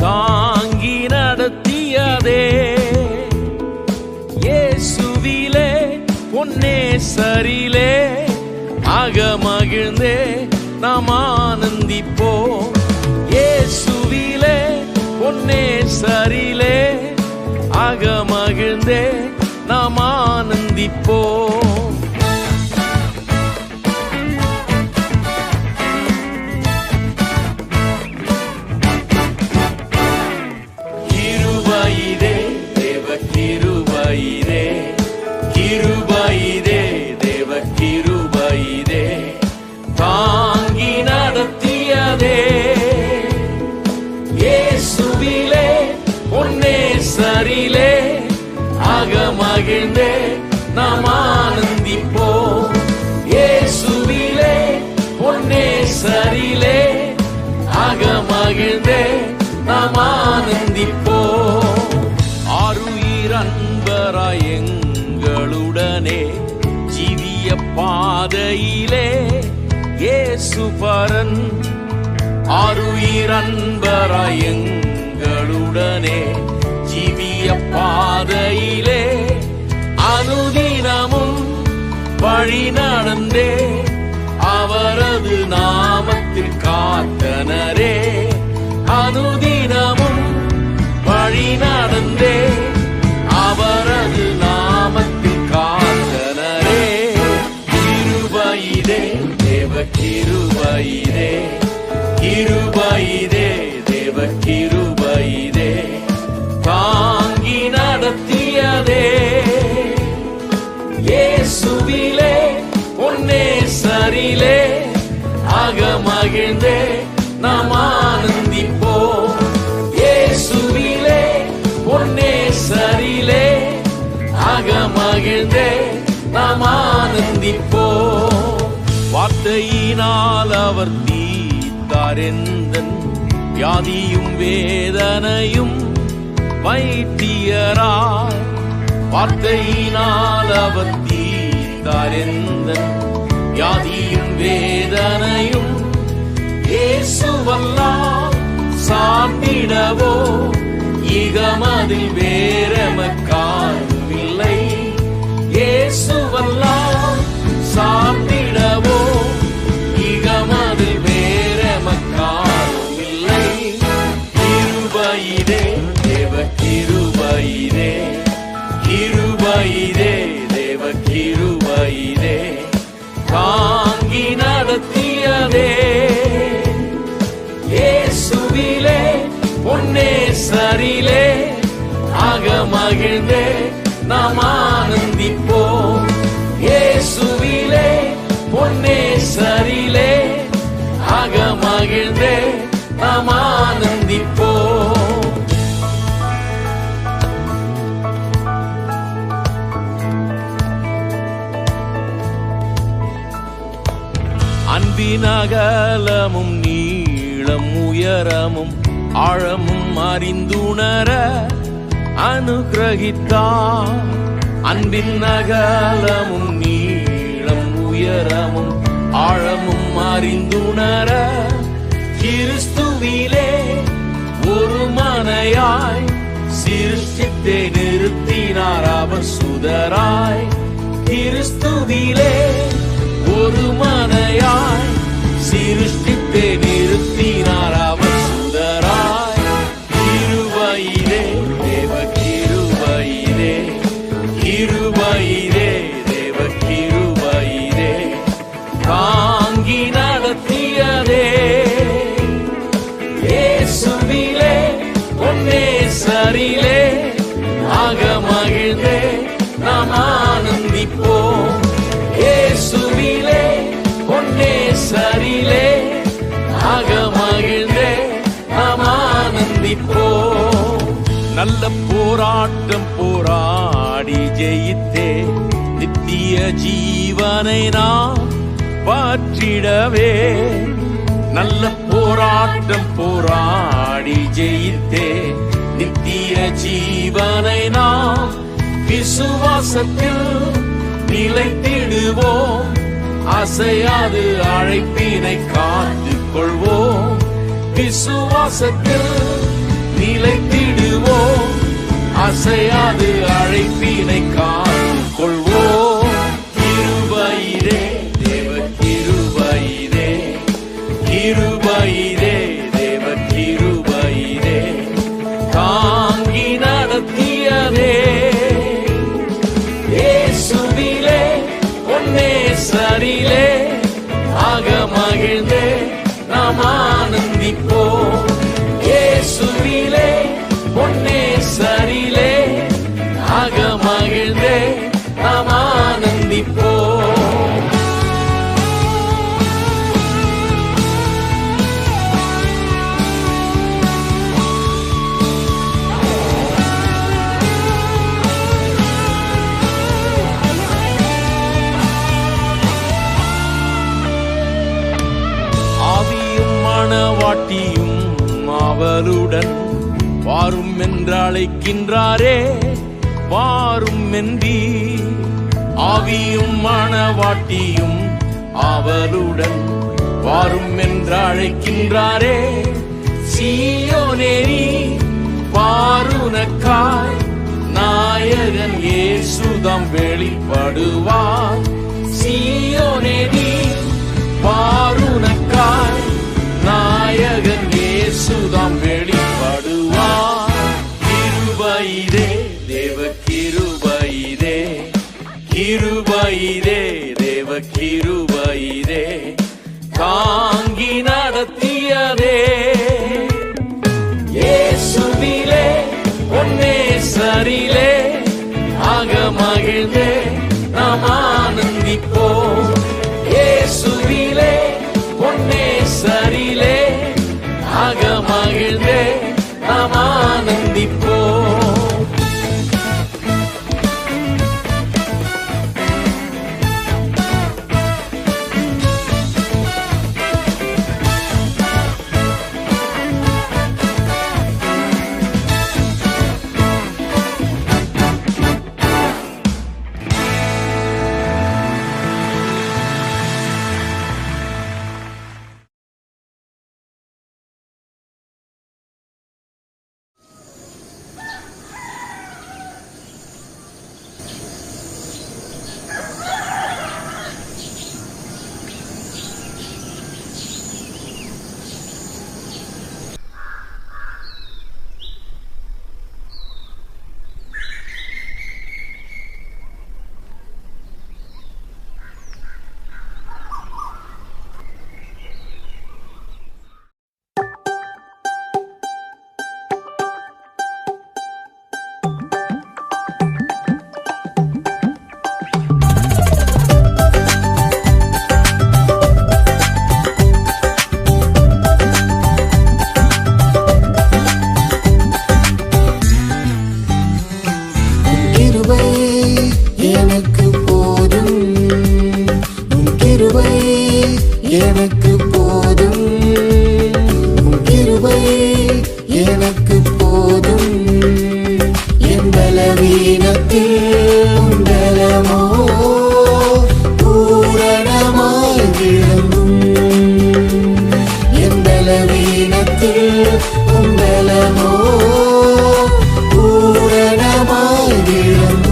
தாங்கி நடத்தியதே. இயேசுவிலே பொன்னேசரிலே அகமகிழ்ந்தே நாம் ஆனந்திப்போம். இயேசுவிலே பொன்னேசரிலே அகமகிழ்ந்தே நாம் ஆனந்திப்போம். கிருபையிதே தேவ கிருபையிதே தாங்கி நடத்தியதே. இயேசுவிலே பொன்னேசரிலே அகமகிழ்ந்தே நாம் ஆனந்திப்போம். இயேசுவிலே பொன்னேசரிலே அகமகிழ்ந்தே நாம் ஆனந்திப்போம். ஆருயிரன்பராய் எங்களுடனே ஜீவிய பாதையிலே இயேசு பரன். ஆருயிரன்பராய் எங்களுடனே ஜீவிய பாதையிலே அனுதினமும் வழி நடந்தே அவரது நாமத்தில் காத்தனரே. அனுதினமும் வழி நடந்தே அவரது நாமத்தில் காத்தனரே. கிருபையிதே தேவ கிருபையிதே கிருபையிதே தேவ கிருபையிதே தாங்கி நடத்தியதே. இயேசுவிலே பொன்னேசரிலே அகமகிழ்ந்தே நாம் ஆனந்திப்போம். இயேசுவிலே பொன்னேசரிலே அவர் தீர்த்தார் எந்தன் வியாதியும் வேதனையும் வைத்தியராய் வார்த்தையினால் அவர் தீர்த்தார் எந்தன் வியாதியும் வேதனையும் இயேசுவல்லால் சார்ந்திடவோ இகமதில் வேறெமக்காருமில்லை. இயேசுவல்லால் சார்ந்திடவோ இகமதில் வேறெமக்காருமில்லை. கிருபையிலே தேவ கிருபையிலே, கிருபையிலே தேவ கிருபையிலே தாங்கி நடத்தியதே. இயேசுவிலே பொன்னேசரிலே அகமகிழ்ந்தே நாம் ஆனந்திப்போம். இயேசுவிலே பொன்னேசரிலே அகமகிழ்ந்தே நாம் ஆனந்திப்போம். அன்பின் அகலமும் நீளம் உயரமும் ஆழமும் அறிந்துணர அனுகிரகித்தார். அன்பின் அகலமும் நீளம் உயரமும் ஆழமும் அறிந்துணர கிறிஸ்துவிலே ஒரு மனையாய் சிருஷ்டித்தே நிறுத்தினார் அவர் சுதராய். கிறிஸ்துவிலே ஒரு மனையாய் சிருஷ்டித்தே நிறுத்தினார் அவர் சுதராய். கிருபையிலே தேவ கிருபையிலே, கிருபையிலே தேவ கிருபையிலே தாங்கி நடத்தியதே. இயேசுவிலே பொன்னேசரிலே அகமகிழ்ந்தே நாம் ஆனந்திப்போம். இயேசுவிலே பொன்னேசரிலே அகமகிழ்ந்தே நாம் ஆனந்திப்போம். நல்ல போராட்டம் போராடி ஜெயித்தே நித்திய ஜீவனை நாம் பற்றிடவே. நல்ல போராட்டம் போராடி ஜெயித்தே நித்திய ஜீவனை நாம் விசுவாசத்தில் நிலைத்திடுவோம். அசையாது அழைப்பினை காத்துக் கொள்வோம். விசுவாசத்தில் நிலைத்திடுவோம். அசையாது அழைப்பினை காத்துக் கொள்வோம். கிருபையிலே தேவ கிருபையிலே, கிருபையிலே தேவ கிருபையிலே தாங்கி நடத்தியதே. இயேசுவிலே பொன்னேசரிலே அகமகிழ்ந்தே நாம் ஆனந்திப்போம். இயேசுவிலே பொன்னேசரிலே அகமகிழ்ந்தே நாம் ஆனந்திப்போம். மணவாட்டியும் அவளுடன் வாரும் என்று அழைக்கின்றாரே, வாரும் என்றீ. ஆவியும் மணவாட்டியும் அவளுடன் வாரும் என்று அழைக்கின்றாரே. சீயோனேரி பாருனக்காய் நாயகன் இயேசுதாம் வெளிப்படுவார். சீயோனேரி பாருனக்காய் நாயகன் இயேசுதாம் வெளிப்படுவார். கிருபையிலே தேவ கிருபையிலே, கிருபையிலே தேவ கிருபையிலே தாங்கி நடத்தியதே. இயேசுவிலே பொன்னேசரிலே அகமகிழ்ந்தே நாம் ஆனந்திப்போம். இயேசுவிலே எனக்கு போதும். என் பலவீனத்தில் உம் பலமோ பூரணமாய் விளங்கும். என் பலவீனத்தில் உம் பலமோ பூரணமாய் விளங்கும்.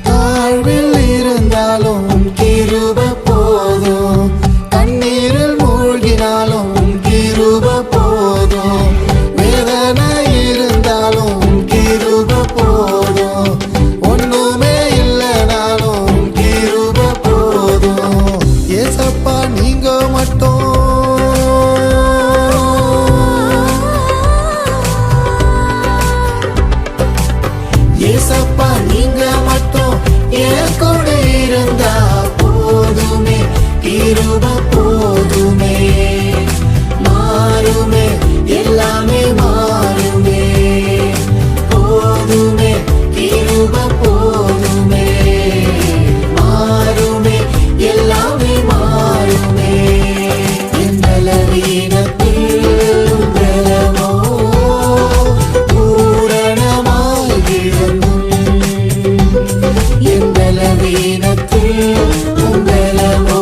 தாழ்வில் இருந்தாலும் கிருபை போதும். கண்ணீரில் மூழ்கினாலும் கிருபை போதும். வேதனை இருந்தாலும் கிருபை போதும். ஒண்ணுமே இல்லைனாலும் கிருபை போதும். ஏசப்பா நீங்க மட்டும் ஏசப்பா நீங்க மட்டும் என் கூட இருந்தா போதுமே. கிருபை போதுமே. மாறுமே எல்லாமே மாறுமே. போதுமே கிருபை போதுமே. மாறுமே எல்லாமே மாறுமே. என் பலவீனத்தில் உம் பலமோ பூரணமாய் விளங்கும். என் பலவீனத்தில் உம் பலமோ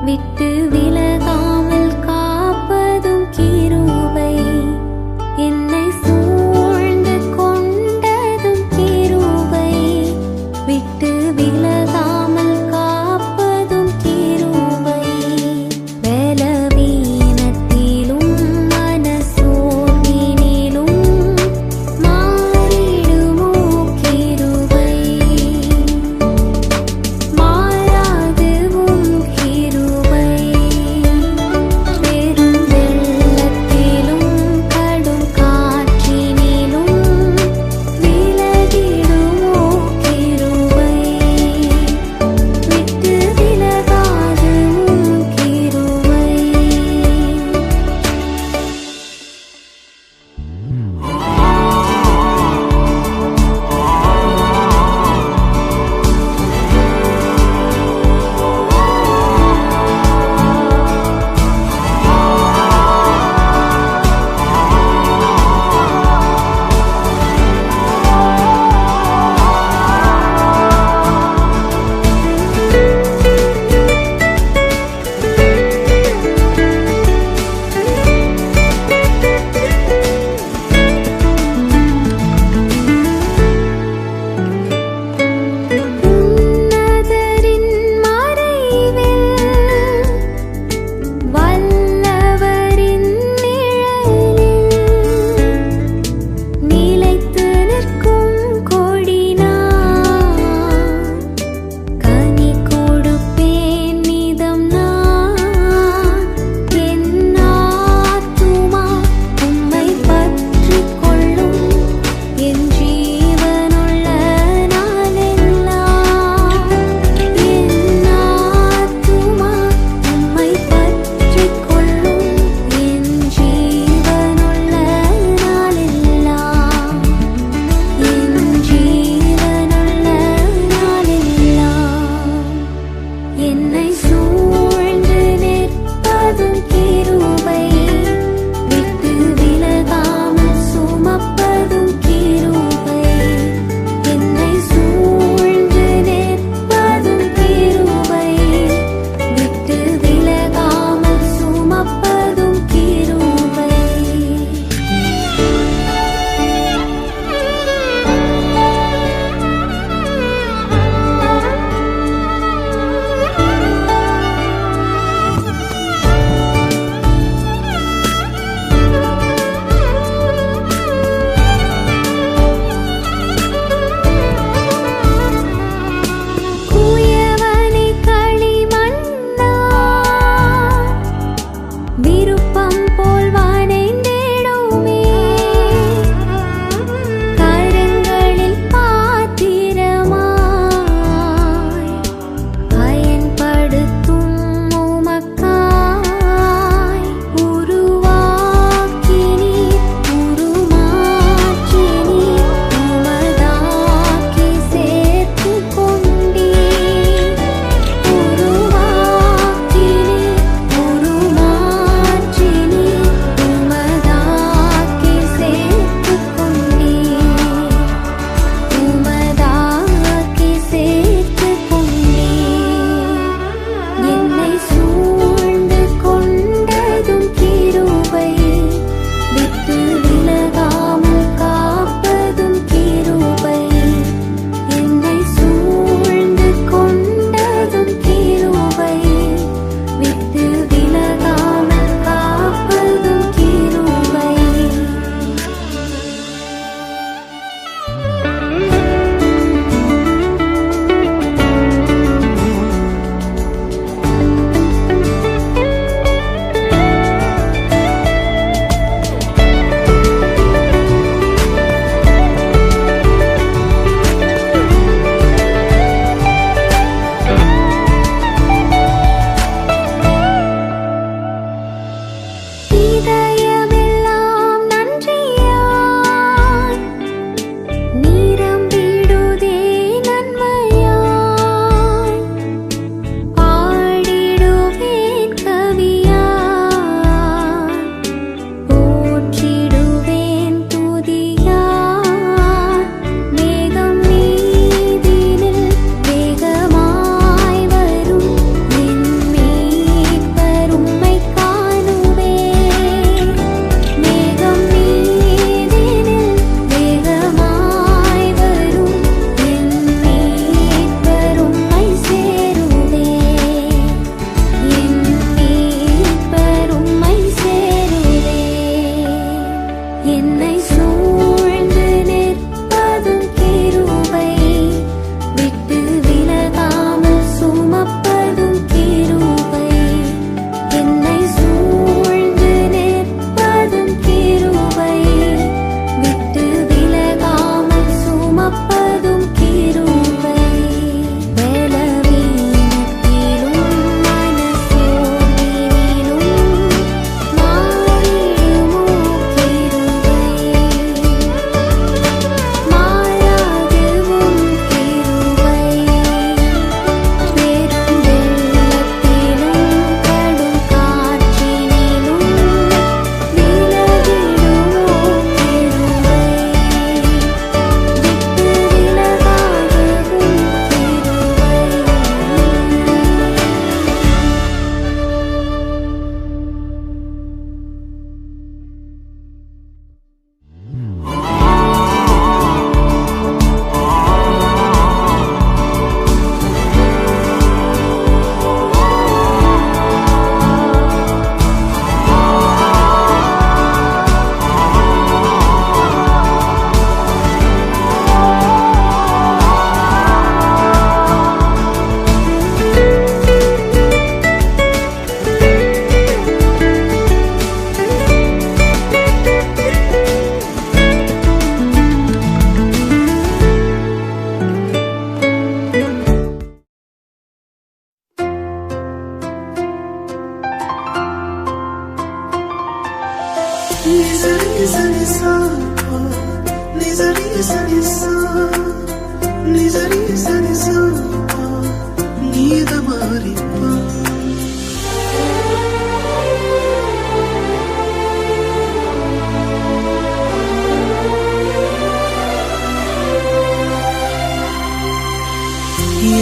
விட்டு விலகாமல் காப்பதும் கிருபை, என்னை சூழ்ந்து கொண்டதும் கிருபை, விட்டு விலகாமல் காப்பதும் கிருபை. பலவீனத்திலும் மனசோர்வினிலும் மாறிடுமோ கிருபை, மாறாதுவும் கிருபை.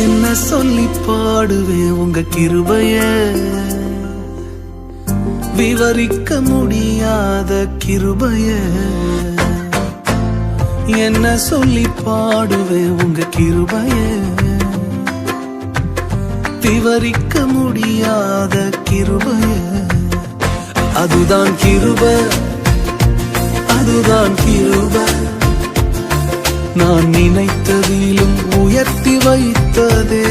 என்ன சொல்லி பாடுவேன் உங்க கிருபைய, விவரிக்க முடியாத கிருபைய. என்ன சொல்லி பாடுவேன் உங்க கிருபைய, விவரிக்க முடியாத கிருபைய. அதுதான் கிருபை, அதுதான் கிருபை. நான் நினைத்ததிலும் உயர்த்தி வைத்ததே.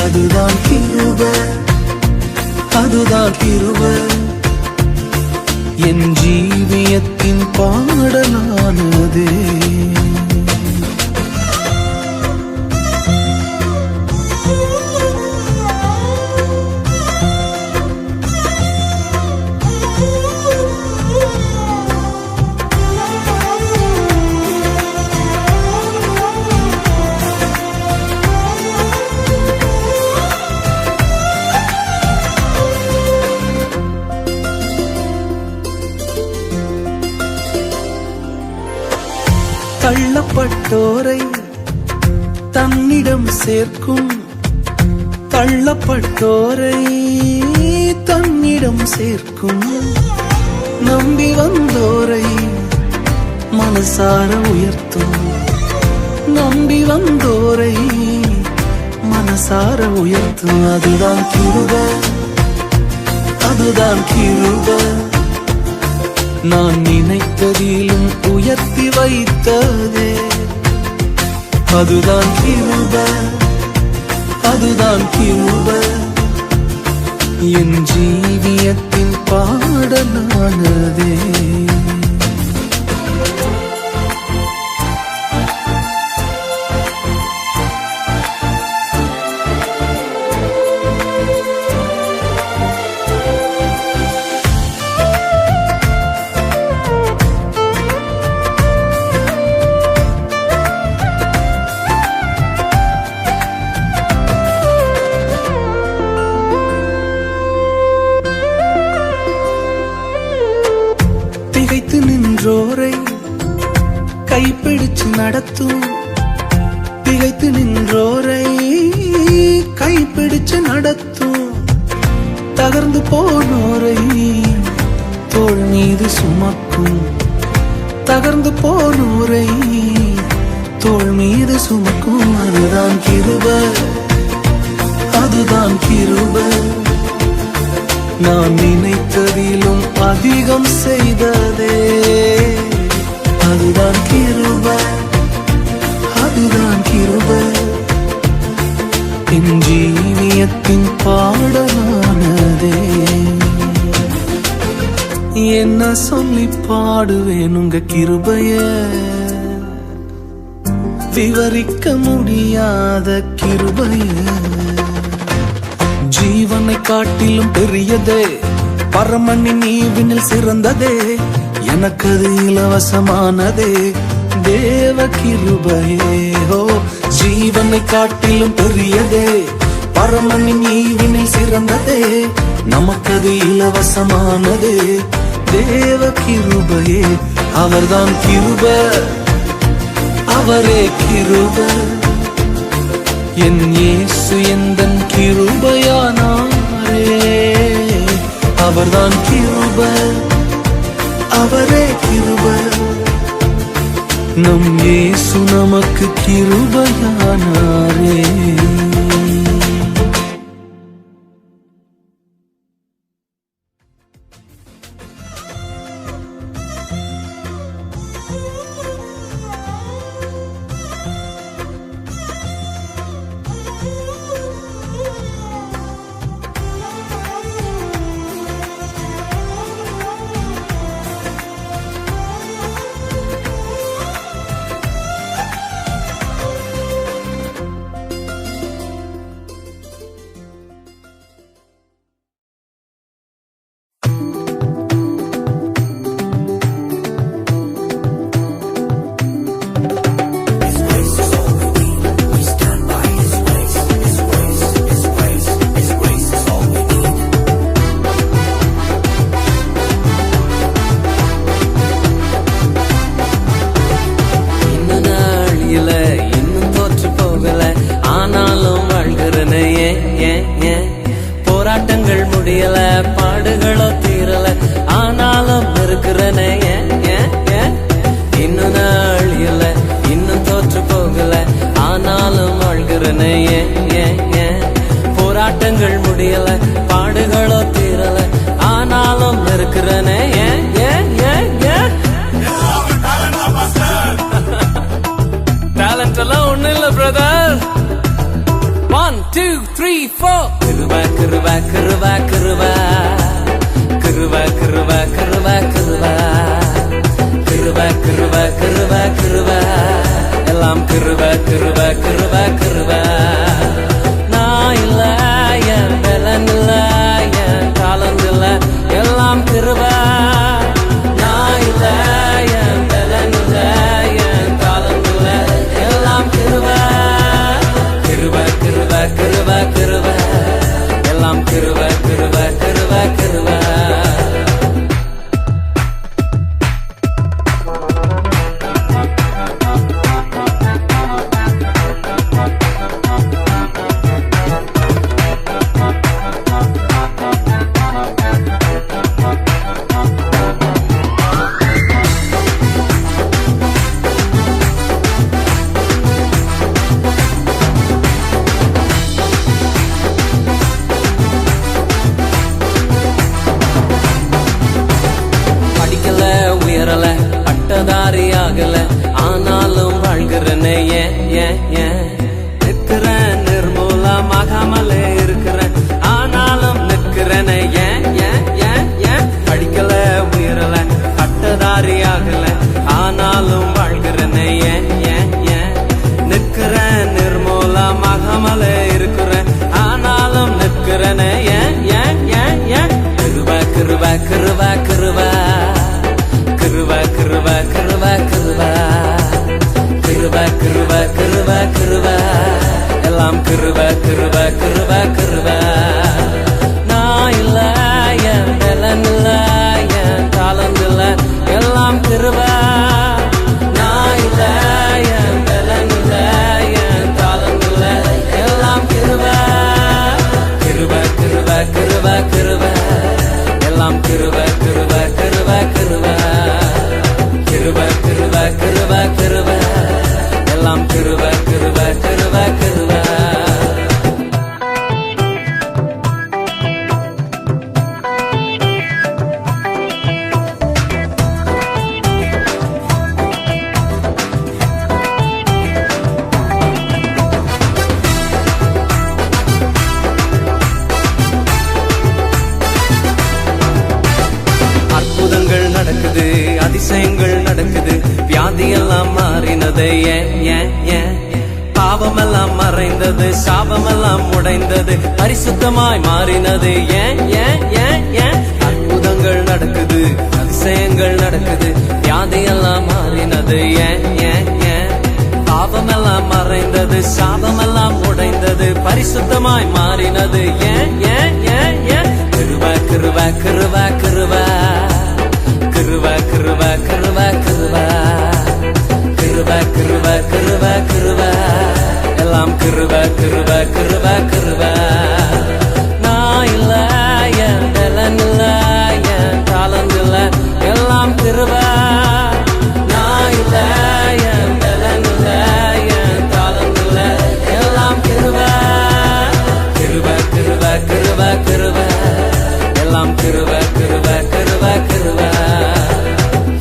அதுதான் கிருபை, அதுதான் கிருபை. என் ஜீவியத்தின் பாடலானதே. தள்ளப்பட்டோரை தன்னிடம் சேர்க்கும், தள்ளப்பட்டோரை தன்னிடம் சேர்க்கும். நம்பி வந்தோரை மனசார உயர்த்தும், நம்பி வந்தோரை மனசார உயர்த்தும். அதுதான் கிருபை, அதுதான் கிருபை. நான் நினைத்ததிலும் உயர்த்தி வைத்ததே. அதுதான் கிருபை, அதுதான் கிருபை. என் ஜீவியத்தின் பாடலானதே. திகைத்து நின்றோரை கைப்பிடிச்சு நடத்தும், திகைத்து நின்றோரை கைப்பிடிச்சு நடத்தும். தகர்ந்து போனோரை தோள் மீது சுமக்கும், தகர்ந்து போனோரை தோள் மீது சுமக்கும். அதுதான் கிருபை, அதுதான் கிருபை. நான் நினைத்ததிலும் அதிகம் செய்ததே. அதுதான் கிருபை, அதுதான் கிருபை. என் ஜீவியத்தின் பாடலானதே. என்ன சொல்லி பாடுவேன் உங்க கிருபைய, விவரிக்க முடியாத கிருபைய. ஜீவனை காட்டிலும் பெரியதே, பரமனின் ஈவினில் சிறந்ததே. எனக்கு அது இலவசமானதே, தேவ கிருபையே. ஓ, ஜீவனை காட்டிலும் பெரியதே, பரமனின் ஈவினில் சிறந்ததே. நமக்கது இலவசமானதே, தேவ கிருபையே. அவர்தான் கிருபை, அவரே கிருபை. என் இயேசு எந்தன் கிருபையானாரே. அவர்தான் கிருபை, அவரே கிருபை. நம் இயேசு நமக்கு கிருபையானாரே. 2, 3, 4. கிருப கிருப கிருப கிருப கிருப கிருப கிருப கிருப கிருப கிருப கிருப கிருப எல்லாம் கிருப கிருப கிருப கிருப. நான் இல்ல, என் பலன் இல்ல, என் காலம் இல்ல, எல்லாம் கிருப. நான் இல்ல, என் பலன் இல்ல, என் காலம் இல்ல, எல்லாம் கிருப. கிருப கிருப கிருப கிருப எல்லாம் கிருப கிருப கிருப கிருப. படிக்கல உயரல பட்டதாரி ஆகல ஆனாலும் வாழ்கிறேனே ஏன் ஏன் ஏன். நிற்கிறேன் நிர்மூலமாகாமலே இருக்கிறேன் ஆனாலும் நிற்கிறேனே ஏன் ஏன் ஏன் ஏன். படிக்கல உயரல பட்டதாரி ஆகல ஆனாலும் வாழ்கிறேனே ஏன் ஏன் ஏன். நிற்கிறேன் நிர்மூலமாகாமலே இருக்கிறேன் ஆனாலும் நிற்கிறேனே ஏன் ஏன் ஏன் ஏன். கிருப கிருப கிருப கிருப கிருப கிருப கிருப கிருப கிருப கிருப கிருப கிருப எல்லாம் கிருப கிருப கிருப கிருப. நான் இல்ல, என் பலன் இல்ல, என் காலம் இல்ல, எல்லாம் கிருப. நான் இல்ல, என் பலன் இல்ல, என் காலம் இல்ல, எல்லாம் கிருப. கிருப கிருப கிருப கிருப எல்லாம் கிருப கிருப கிருப கிருப கிருப கிருப கிருப கிருப எல்லாம் கிருப கிருப கிருப கிருப. அற்புதங்கள் நடக்குது, அதிசயங்கள் நடக்குது, வியாதியெல்லாம் மாறினது ஏன் ஏன் ஏன். பாவமெல்லாம் மறைந்தது, சாபமெல்லாம் உடைந்தது, பரிசுத்தமாய் மாறினது ஏன் ஏன் ஏன் ஏன். அற்புதங்கள் நடக்குது, அதிசயங்கள் நடக்குது, வியாதியெல்லாம் மாறினது ஏன் ஏன் ஏன். பாவமெல்லாம் மறைந்தது, சாபமெல்லாம் உடைந்தது, பரிசுத்தமாய் மாறினது ஏன் ஏன் ஏன் ஏன். கிருப கிருப கிருப கிருப கிருப கிருப கிருப கிருப கிருப கிருப கிருப கிருப எல்லாம் கிருப கிருப கிருப கிருப. நான் இல்ல, என் பலன் இல்ல, என் காலம் இல்ல, எல்லாம் கிருப. நான் இல்ல, என் பலன் இல்ல, என் காலம் இல்ல, எல்லாம் கிருப. கிருப கிருப கிருப கிருப எல்லாம் கிருப கிருப கிருப கிருப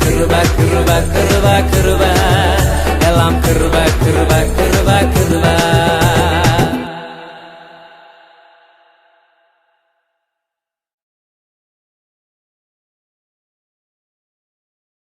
கிருப கிருப கிருப கிருப எல்லாம் கிருப கிருப கிருப கிருப.